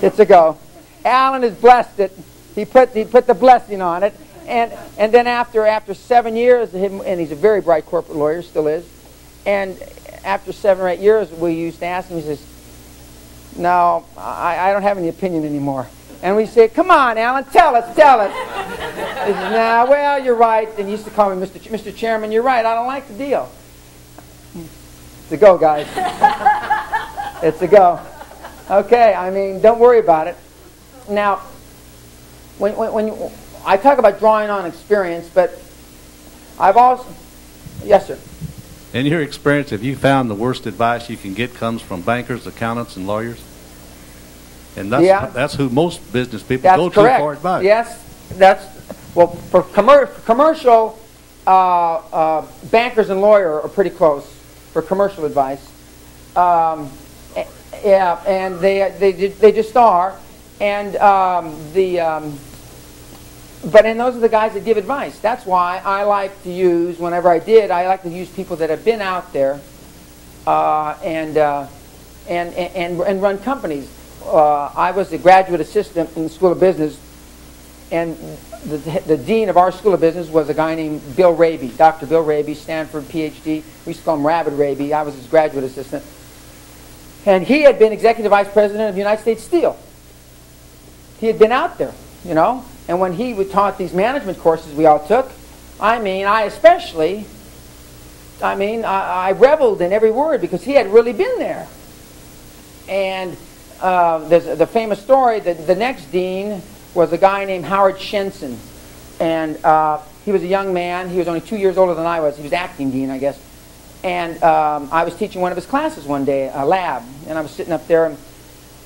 It's a go. Alan has blessed it. He put the blessing on it. And then after 7 years, and he's a very bright corporate lawyer, still is, and after 7 or 8 years, we used to ask him, he says, no, I don't have any opinion anymore. And we say, come on, Alan, tell us. He says, nah, well, you're right. And he used to call me Mr. Chairman, you're right, I don't like the deal. It's a go, guys. It's a go. Okay, don't worry about it. Now, when I talk about drawing on experience, but I've also... Yes, sir. In your experience, have you found the worst advice you can get comes from bankers, accountants, and lawyers? And that's who most business people go to for advice. Yes, for commercial, bankers and lawyers are pretty close for commercial advice. Yeah, and they just are. And but those are the guys that give advice. That's why I like to use, whenever I like to use people that have been out there and run companies. I was a graduate assistant in the School of Business, and the dean of our School of Business was a guy named Bill Raby, Dr. Bill Raby, Stanford PhD. We used to call him Rabbit Raby. I was his graduate assistant. And he had been executive vice president of United States Steel. He had been out there, And when he would taught these management courses we all took, I reveled in every word because he had really been there. And there's the famous story that the next dean was a guy named Howard Shenson. And he was a young man. He was only 2 years older than I was. He was acting dean, I guess. And I was teaching one of his classes one day, a lab. And I was sitting up there,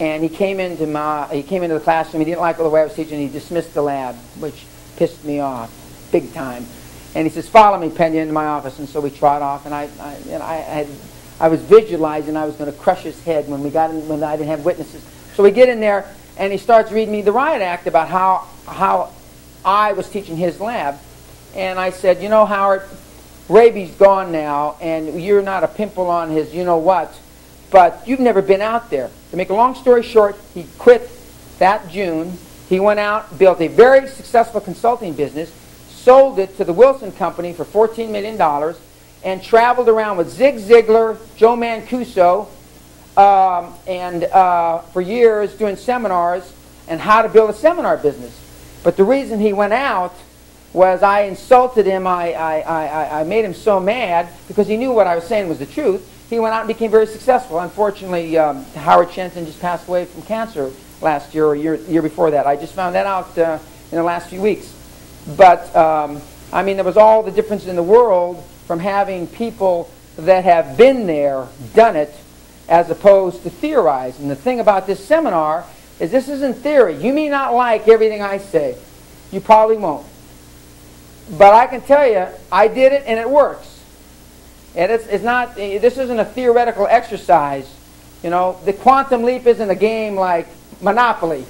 and he came into the classroom. He didn't like the way I was teaching. He dismissed the lab, which pissed me off big time. And he says, "Follow me, Pena, into my office." And so we trot off. And I was visualizing I was going to crush his head when I didn't have witnesses. So we get in there, and he starts reading me the riot act about how I was teaching his lab. And I said, "You know, Howard, Raby's gone now, and you're not a pimple on his you-know-what, but you've never been out there." To make a long story short, he quit that June. He went out, built a very successful consulting business, sold it to the Wilson Company for $14 million, and traveled around with Zig Ziglar, Joe Mancuso, for years doing seminars and how to build a seminar business. But the reason he went out was I insulted him. I made him so mad because he knew what I was saying was the truth. He went out and became very successful. Unfortunately, Howard Shenson just passed away from cancer last year or year before that. I just found that out in the last few weeks. But, I mean, there was all the difference in the world from having people that have been there, done it, as opposed to theorize. And the thing about this seminar is this isn't theory. You may not like everything I say. You probably won't. But I can tell you, I did it and it works. And it's not, this isn't a theoretical exercise. You know, the quantum leap isn't a game like Monopoly.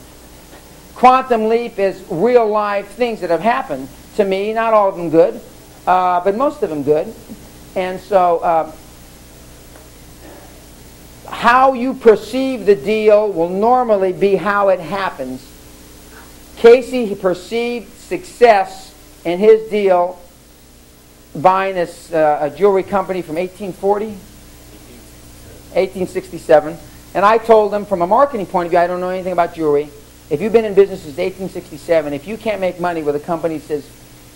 Quantum leap is real life things that have happened to me, not all of them good, but most of them good. And so how you perceive the deal will normally be how it happens. Casey perceived success in his deal buying this a jewelry company from 1867. And I told him from a marketing point of view, I don't know anything about jewelry. If you've been in business since 1867, if you can't make money with a company that says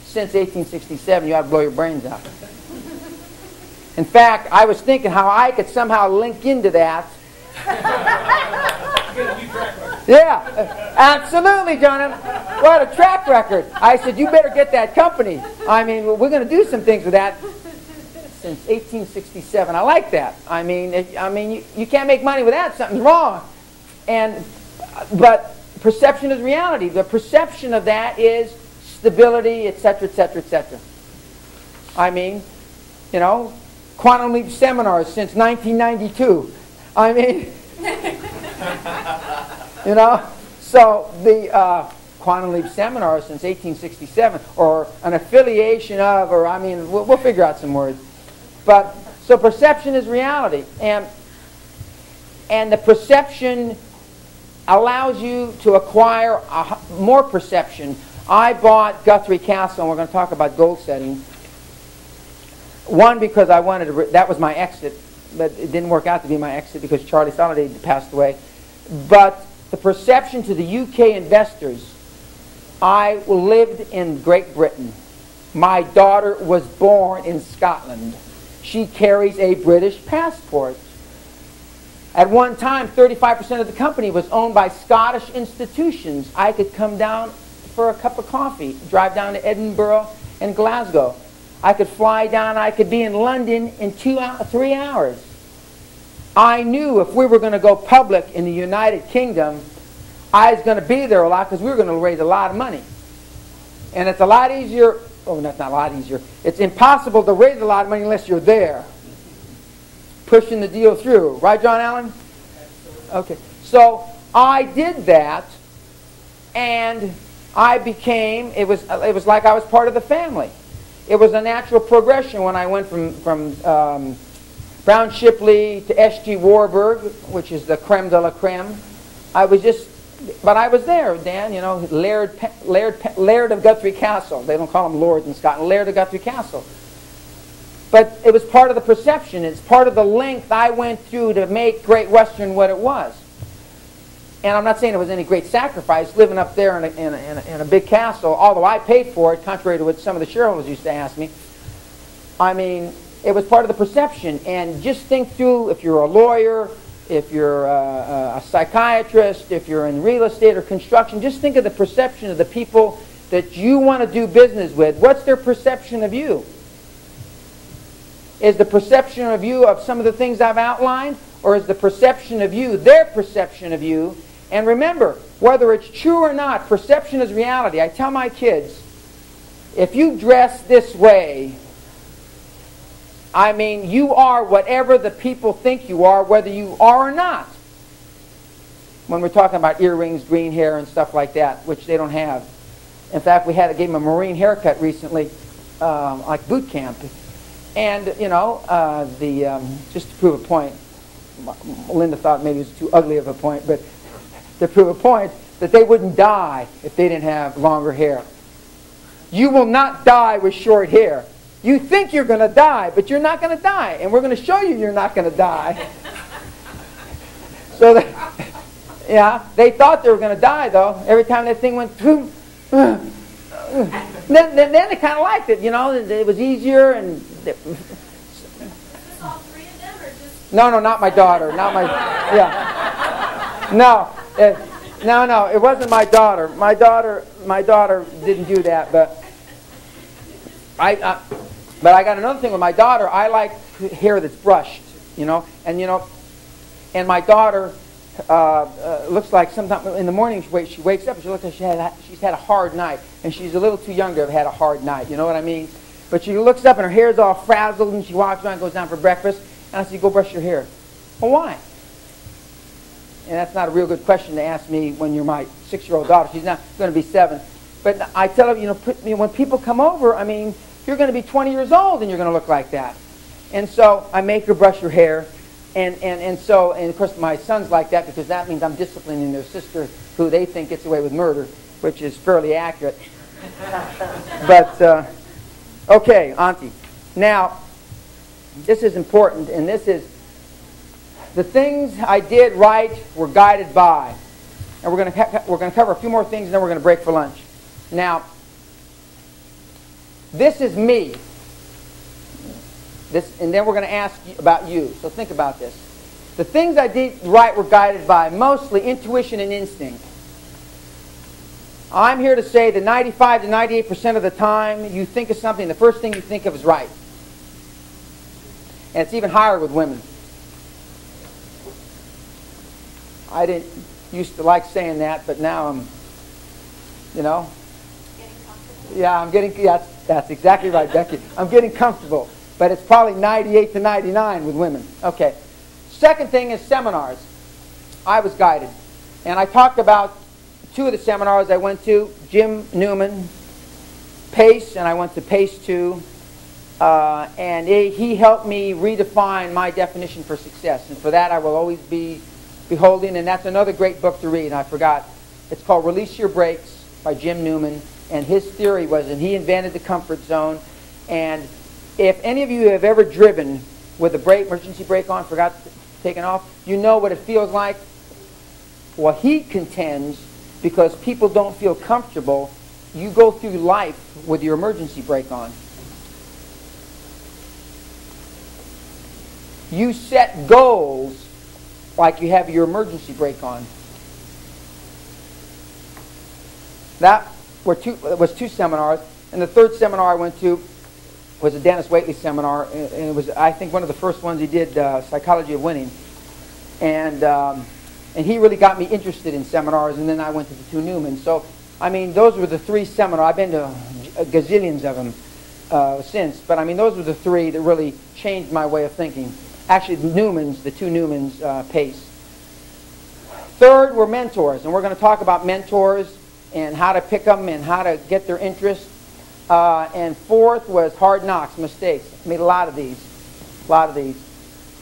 since 1867, you ought to blow your brains out. In fact, I was thinking how I could somehow link into that. Yeah, absolutely, John. What a track record. I said, you better get that company. I mean, we're going to do some things with that. Since 1867. I like that. I mean, you can't make money with that. Something's wrong. But perception is reality. The perception of that is stability, etc., etc., etc. I mean, you know, quantum leap seminars since 1992. I mean, you know, so the quantum leap seminars since 1867, or an affiliation of, or I mean, we'll figure out some words. But so perception is reality, and the perception allows you to acquire more perception. I bought Guthrie Castle, and we're going to talk about goal setting. One, because I wanted to, that was my exit, but it didn't work out to be my exit because Charlie Soliday passed away. But the perception to the UK investors, I lived in Great Britain. My daughter was born in Scotland. She carries a British passport. At one time, 35% of the company was owned by Scottish institutions. I could come down for a cup of coffee, drive down to Edinburgh and Glasgow. I could fly down, I could be in London in 3 hours. I knew if we were going to go public in the United Kingdom, I was going to be there a lot because we were going to raise a lot of money. And it's a lot easier, oh, that's not a lot easier. It's impossible to raise a lot of money unless you're there, pushing the deal through. Right, John Allen? Okay. So I did that, and I became, it was like I was part of the family. It was a natural progression when I went from Brown Shipley to S.G. Warburg, which is the creme de la creme. But I was there, Dan, you know, Laird of Guthrie Castle. They don't call him Lord in Scotland. Laird of Guthrie Castle. But it was part of the perception. It's part of the length I went through to make Great Western what it was. And I'm not saying it was any great sacrifice living up there in a big castle, although I paid for it, contrary to what some of the shareholders used to ask me. I mean, it was part of the perception. And just think through, if you're a lawyer, if you're a psychiatrist, if you're in real estate or construction, just think of the perception of the people that you want to do business with. What's their perception of you? Is the perception of you of some of the things I've outlined, or is the perception of you their perception of you? And remember, whether it's true or not, perception is reality. I tell my kids, if you dress this way, I mean, you are whatever the people think you are, whether you are or not. When we're talking about earrings, green hair, and stuff like that, which they don't have. In fact, we gave them a marine haircut recently, like boot camp. And, you know, just to prove a point, Linda thought maybe it was too ugly of a point, but to prove a point, that they wouldn't die if they didn't have longer hair. You will not die with short hair. You think you're going to die, but you're not going to die. And we're going to show you you're not going to die. So, yeah, they thought they were going to die, though. Every time that thing went through, then they kind of liked it, you know. It was easier. And all three of them, or just... No, not my daughter. Not my... Yeah. No, it wasn't my daughter. My daughter didn't do that, but I got another thing with my daughter. I like hair that's brushed, you know, and my daughter looks like sometimes in the morning she wakes up and she looks like she's had a hard night, and she's a little too young to have had a hard night. You know what I mean? But she looks up and her hair's all frazzled, and she walks around and goes down for breakfast, and I say, "Go brush your hair." Well, why? And that's not a real good question to ask me when you're my 6-year-old daughter. She's not going to be 7. But I tell her, you know, when people come over, I mean, you're going to be 20 years old and you're going to look like that. And so I make her brush her hair. And of course my son's like that, because that means I'm disciplining their sister, who they think gets away with murder, which is fairly accurate. But, okay, Auntie. Now, this is important, and this is, the things I did right were guided by. And we're going to cover a few more things, and then we're going to break for lunch. Now, this is me. And then we're going to ask you about you. So think about this. The things I did right were guided by mostly intuition and instinct. I'm here to say that 95 to 98% of the time you think of something, the first thing you think of is right. And it's even higher with women. I didn't used to like saying that, but now I'm, you know. Yeah, that's exactly right, Becky. I'm getting comfortable. But it's probably 98 to 99 with women. Okay. Second thing is seminars. I was guided. And I talked about 2 of the seminars I went to. Jim Newman, PACE, and I went to PACE 2. And he helped me redefine my definition for success. And for that I will always be beholding. And that's another great book to read. I forgot. It's called Release Your Brakes by Jim Newman. And his theory was, and he invented the comfort zone. And if any of you have ever driven with the emergency brake on, forgot to take it off, you know what it feels like. Well, he contends, because people don't feel comfortable, you go through life with your emergency brake on. You set goals like you have your emergency brake on. That was 2 seminars. And the third seminar I went to was a Dennis Waitley seminar. And it was, I think, one of the first ones he did, Psychology of Winning. And he really got me interested in seminars. And then I went to the 2 Newmans. So, I mean, those were the 3 seminars. I've been to gazillions of them since. But, I mean, those were the 3 that really changed my way of thinking. Actually, the 2 Newmans PACE. Third were mentors. And we're going to talk about mentors and how to pick them and how to get their interest. And fourth was hard knocks, mistakes. I made a lot of these.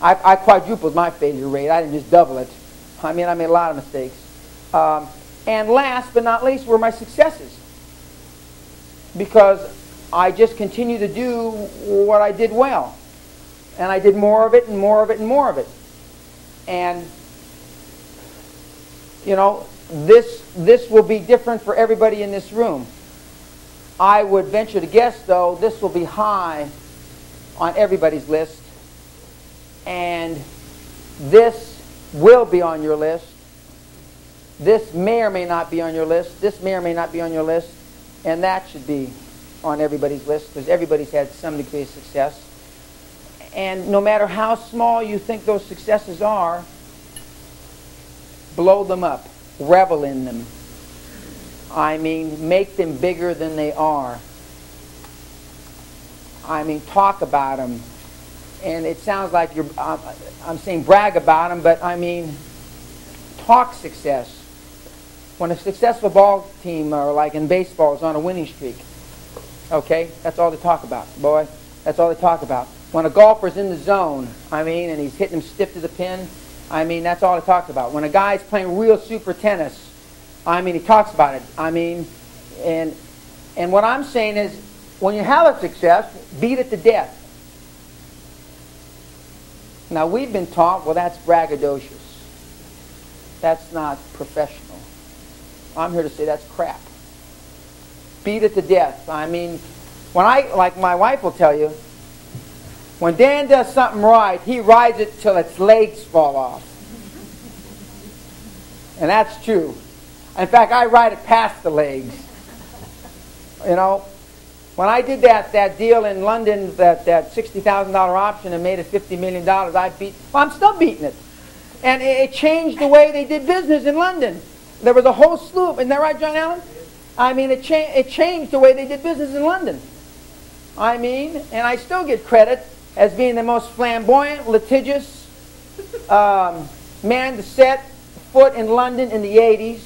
I quadrupled my failure rate. I didn't just double it. I mean, I made a lot of mistakes. And last but not least were my successes. Because I just continued to do what I did well. And I did more of it and more of it and more of it. And, you know, this will be different for everybody in this room. I would venture to guess, though, this will be high on everybody's list. And this will be on your list. This may or may not be on your list. This may or may not be on your list. And that should be on everybody's list because everybody's had some degree of success. And no matter how small you think those successes are, blow them up. Revel in them. I mean, make them bigger than they are. I mean, talk about them. And it sounds like I'm saying brag about them, but I mean, talk success. When a successful ball team, or like in baseball, is on a winning streak, okay, that's all they talk about, boy. That's all they talk about. When a golfer's in the zone, I mean, and he's hitting them stiff to the pin, I mean, that's all they talk about. When a guy's playing real super tennis, I mean, he talks about it. I mean, and what I'm saying is, when you have a success, beat it to death. Now, we've been taught, well, that's braggadocious. That's not professional. I'm here to say that's crap. Beat it to death. I mean, like my wife will tell you, when Dan does something right, he rides it till its legs fall off. And that's true. In fact, I ride it past the legs. You know, when I did that deal in London, that $60,000 option and made it $50 million, I'm still beating it. And it changed the way they did business in London. There was a whole slew. Isn't that right, John Allen? I mean, it changed the way they did business in London. I mean, and I still get credit as being the most flamboyant, litigious man to set foot in London in the 80s.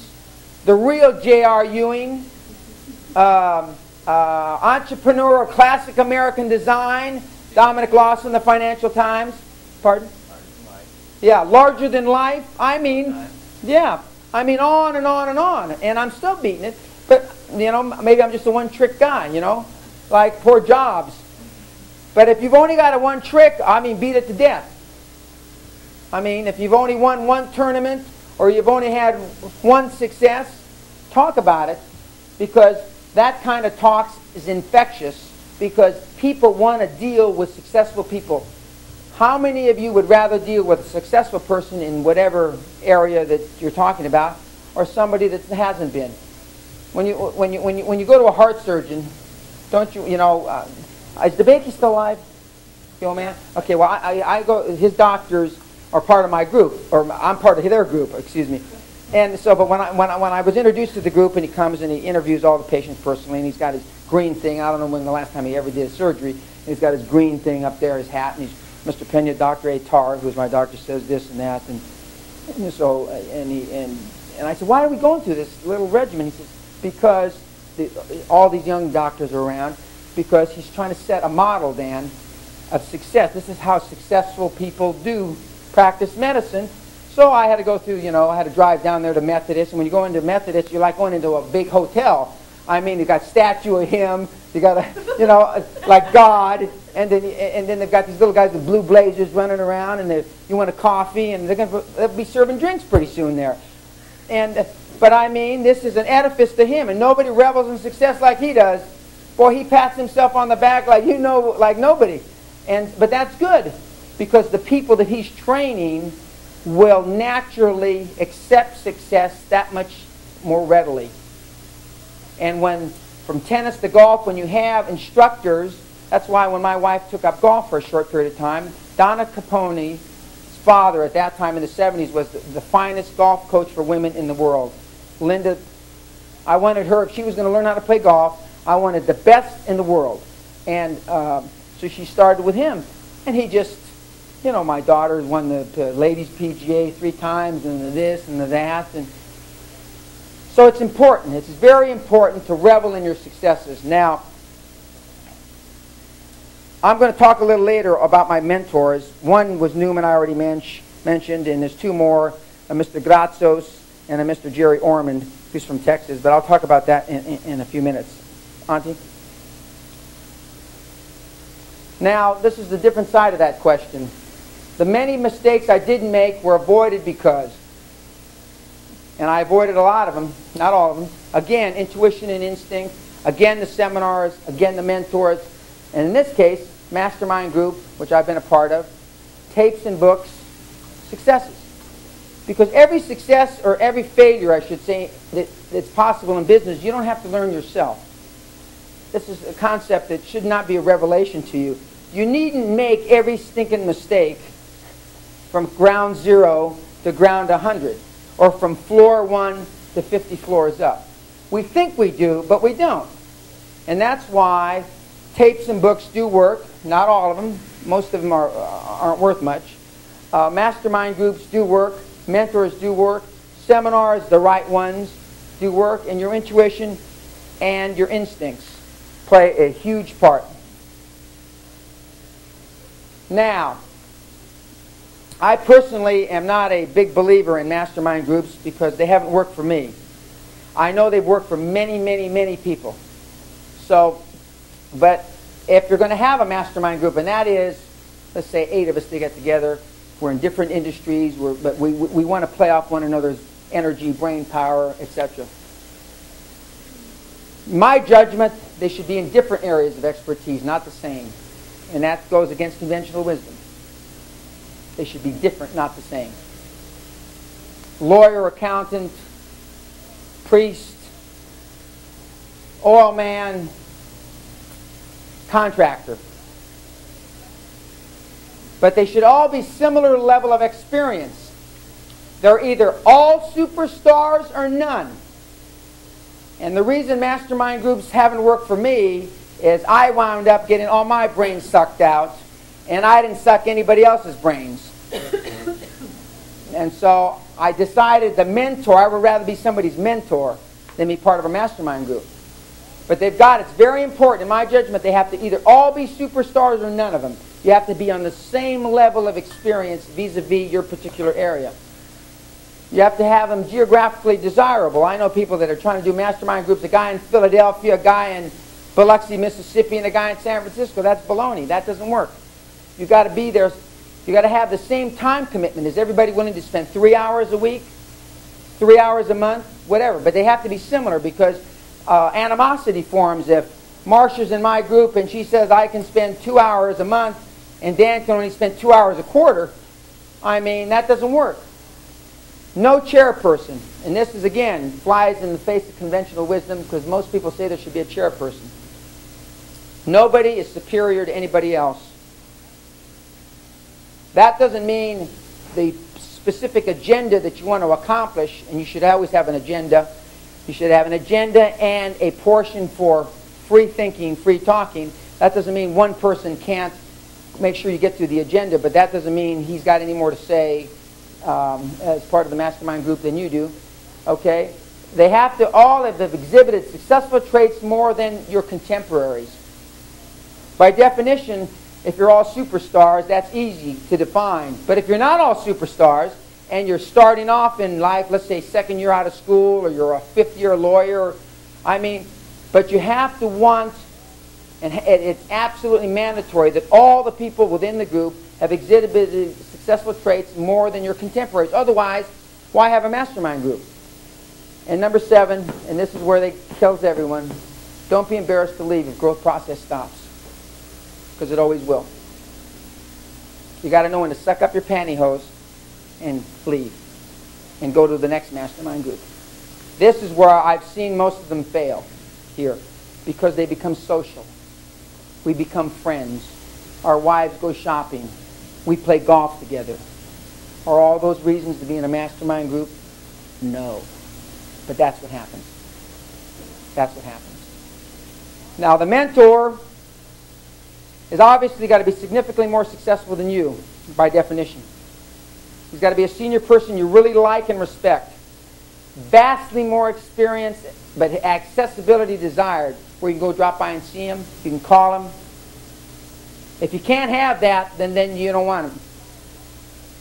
The real J.R. Ewing. Entrepreneur of classic American design. Dominic Lawson, the Financial Times. Pardon? Yeah, larger than life. I mean, yeah. I mean, on and on and on. And I'm still beating it. But, you know, maybe I'm just a one-trick guy, you know, like poor Jobs. But if you've only got a one trick, I mean, beat it to death. I mean, if you've only won one tournament or you've only had one success, talk about it, because that kind of talk is infectious, because people want to deal with successful people. How many of you would rather deal with a successful person in whatever area that you're talking about, or somebody that hasn't been? When you go to a heart surgeon, don't you, you know, is DeBakey still alive? The old man? Okay, well, I go, his doctors are part of my group, or I'm part of their group, excuse me. And so, but when I was introduced to the group, and he comes and he interviews all the patients personally, and he's got his green thing. I don't know when the last time he ever did surgery. He's got his green thing up there, his hat, and he's Mr. Pena, Dr. A. Tar, who's my doctor, says this and that, and so and I said, why are we going through this little regimen? He says, because all these young doctors are around, because he's trying to set a model, Dan, of success. This is how successful people do practice medicine. So I had to go through, you know, I had to drive down there to Methodist, and when you go into Methodist, you're like going into a big hotel. I mean, you got a statue of him, you got a, you know, like God, and then they've got these little guys with blue blazers running around, and you want a coffee, and they'll be serving drinks pretty soon there. But I mean, this is an edifice to him, and nobody revels in success like he does. Boy, he pats himself on the back like, you know, like nobody. But that's good, because the people that he's training will naturally accept success that much more readily. And from tennis to golf, when you have instructors, that's why when my wife took up golf for a short period of time, Donna Capone's father at that time in the 70s was the finest golf coach for women in the world. Linda, I wanted her, if she was going to learn how to play golf, I wanted the best in the world. And so she started with him. And he just, you know, my daughter won the ladies PGA 3 times, and the this and the that. And so it's important. It's very important to revel in your successes. Now, I'm going to talk a little later about my mentors. One was Newman, I already mentioned, and there's two more, a Mr. Grazos and a Mr. Jerry Ormond, who's from Texas. But I'll talk about that in a few minutes. Auntie? Now, this is the different side of that question. The many mistakes I didn't make were avoided because. And I avoided a lot of them, not all of them. Again, intuition and instinct. Again, the seminars. Again, the mentors. And in this case, mastermind group, which I've been a part of. Tapes and books. Successes. Because every success, or every failure, I should say, that's possible in business, you don't have to learn yourself. This is a concept that should not be a revelation to you. You needn't make every stinking mistake from ground 0 to ground 100, or from floor 1 to 50 floors up. We think we do, but we don't. And that's why tapes and books do work. Not all of them. Most of them aren't worth much. Mastermind groups do work. Mentors do work. Seminars, the right ones, do work. And your intuition and your instincts play a huge part. Now, I personally am not a big believer in mastermind groups because they haven't worked for me. I know they've worked for many, many, many people. So, but if you're going to have a mastermind group, and that is, let's say 8 of us to get together, we're in different industries, but we want to play off one another's energy, brain power, etc. My judgment, they should be in different areas of expertise, not the same. And that goes against conventional wisdom. They should be different, not the same. Lawyer, accountant, priest, oil man, contractor. But they should all be similar level of experience. They're either all superstars or none. And the reason mastermind groups haven't worked for me is I wound up getting all my brains sucked out, and I didn't suck anybody else's brains. And so I decided the mentor, I would rather be somebody's mentor than be part of a mastermind group. But it's very important, in my judgment, they have to either all be superstars or none of them. You have to be on the same level of experience vis-a-vis your particular area. You have to have them geographically desirable. I know people that are trying to do mastermind groups, a guy in Philadelphia, a guy in Biloxi, Mississippi, and a guy in San Francisco. That's baloney. That doesn't work. You've got to be there. You've got to have the same time commitment. Is everybody willing to spend 3 hours a week, 3 hours a month, whatever? But they have to be similar because animosity forms. If Marcia's in my group and she says I can spend 2 hours a month and Dan can only spend 2 hours a quarter, I mean, that doesn't work. No chairperson. And this is, again, flies in the face of conventional wisdom because most people say there should be a chairperson. Nobody is superior to anybody else. That doesn't mean the specific agenda that you want to accomplish, and you should always have an agenda. You should have an agenda and a portion for free thinking, free talking. That doesn't mean one person can't make sure you get through the agenda, but that doesn't mean he's got any more to say as part of the mastermind group than you do. Okay? They have to all have exhibited successful traits more than your contemporaries. By definition, if you're all superstars, that's easy to define. But if you're not all superstars, and you're starting off in life, let's say 2nd year out of school, or you're a 5th year lawyer, but you have to want, and it's absolutely mandatory, that all the people within the group have exhibited successful traits more than your contemporaries. Otherwise, why have a mastermind group? And number 7, and this is where they kills everyone, don't be embarrassed to leave if growth process stops. Because it always will. You got to know when to suck up your pantyhose and leave and go to the next mastermind group. This is where I've seen most of them fail here because they become social. We become friends. Our wives go shopping. We play golf together. Are all those reasons to be in a mastermind group? No. But that's what happens. That's what happens. Now the mentor is obviously got to be significantly more successful than you by definition. He's got to be a senior person you really like and respect. Vastly more experience, but accessibility desired, where you can go drop by and see him, you can call him. If you can't have that, then you don't want him.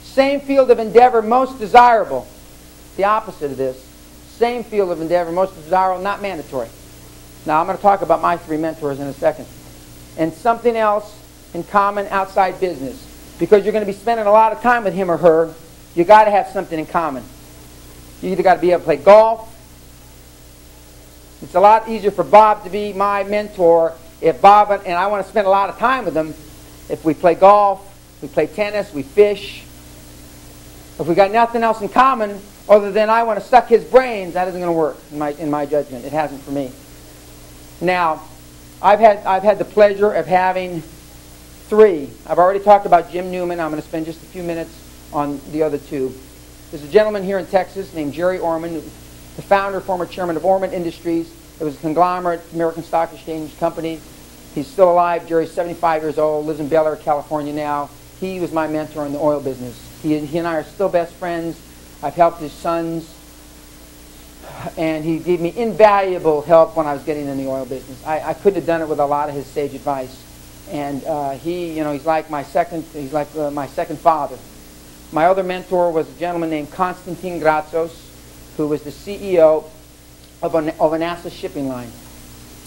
Same field of endeavor, most desirable. The opposite of this. Same field of endeavor, most desirable, not mandatory. Now I'm going to talk about my 3 mentors in a second. And something else in common outside business. Because you're going to be spending a lot of time with him or her, you got to have something in common. You either got to be able to play golf. It's a lot easier for Bob to be my mentor if Bob and I want to spend a lot of time with him. If we play golf, we play tennis, we fish. If we got nothing else in common other than I want to suck his brains, that isn't going to work in my judgment. It hasn't for me. Now, I've had the pleasure of having 3. I've already talked about Jim Newman. I'm going to spend just a few minutes on the other 2. There's a gentleman here in Texas named Jerry Orman, the founder, former chairman of Orman Industries. It was a conglomerate, American Stock Exchange company. He's still alive. Jerry's 75 years old, lives in Bel Air, California now. He was my mentor in the oil business. He and I are still best friends. I've helped his sons. And he gave me invaluable help when I was getting in the oil business. I couldn't have done it with a lot of his sage advice. And he's like my second father. My other mentor was a gentleman named Konstantin Gratsos, who was the CEO of a NASA shipping line.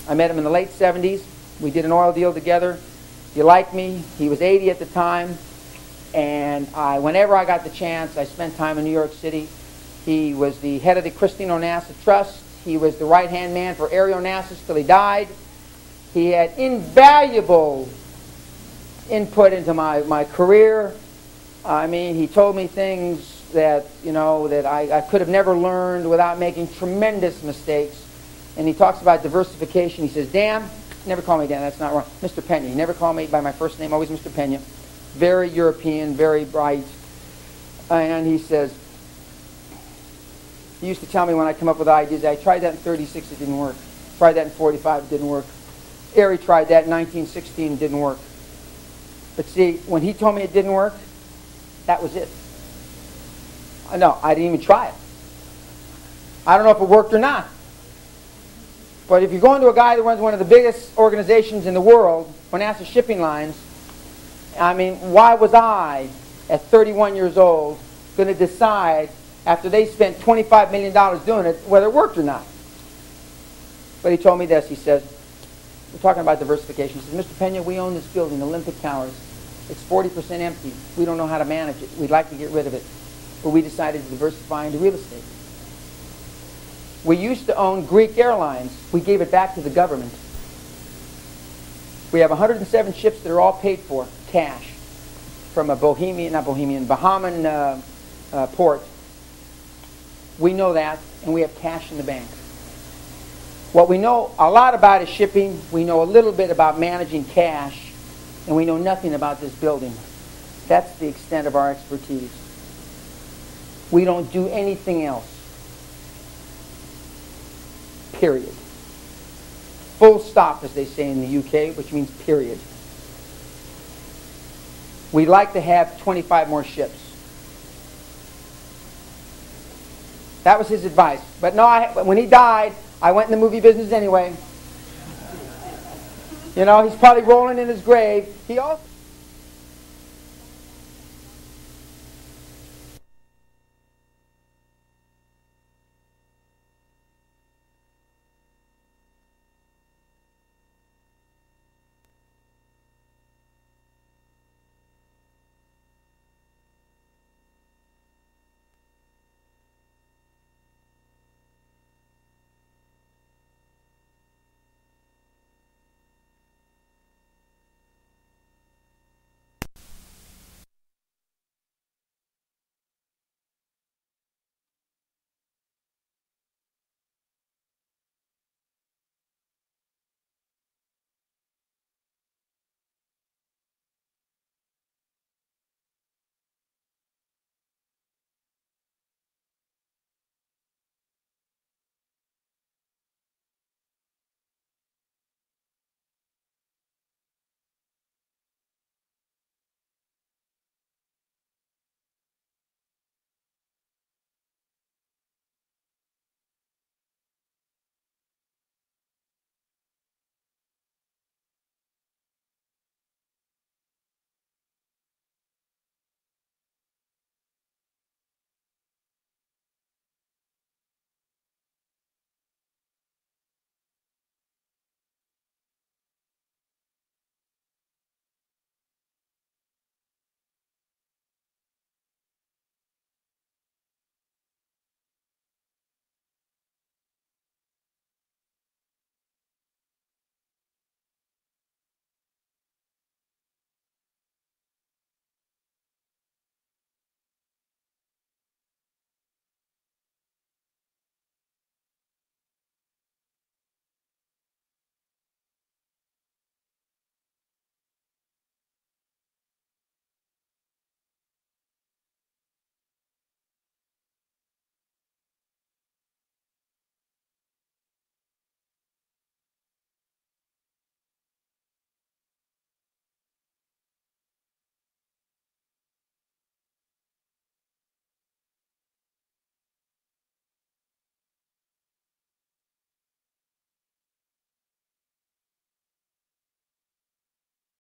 I met him in the late 70s. We did an oil deal together. He liked me. He was 80 at the time. And whenever I got the chance, I spent time in New York City. He was the head of the Christine Onassis Trust. He was the right-hand man for Ari Onassis till he died. He had invaluable input into my career. I mean, he told me things that, that I could have never learned without making tremendous mistakes. And he talks about diversification. He says, Dan, never call me Dan, that's not wrong. Mr. Peña. He never called me by my first name, always Mr. Peña. Very European, very bright. And he says, he used to tell me when I come up with ideas, I tried that in 36, it didn't work. Tried that in 45, it didn't work. Ari tried that in 1916, it didn't work. But see, when he told me it didn't work, that was it. No, I didn't even try it. I don't know if it worked or not. But if you're going to a guy that runs one of the biggest organizations in the world, NASA Shipping Lines, I mean, why was I, at 31 years old, going to decide, after they spent $25 million doing it, whether it worked or not? But he told me this. He says, we're talking about diversification. He says, Mr. Peña, we own this building, Olympic Towers. It's 40% empty. We don't know how to manage it. We'd like to get rid of it. But we decided to diversify into real estate. We used to own Greek Airlines. We gave it back to the government. We have 107 ships that are all paid for, cash, from a Bahamian port. We know that, and we have cash in the bank. What we know a lot about is shipping. We know a little bit about managing cash, and we know nothing about this building. That's the extent of our expertise. We don't do anything else. Period. Full stop, as they say in the UK, which means period. We'd like to have 25 more ships. That was his advice. But no, when he died, I went in the movie business anyway. He's probably rolling in his grave. He also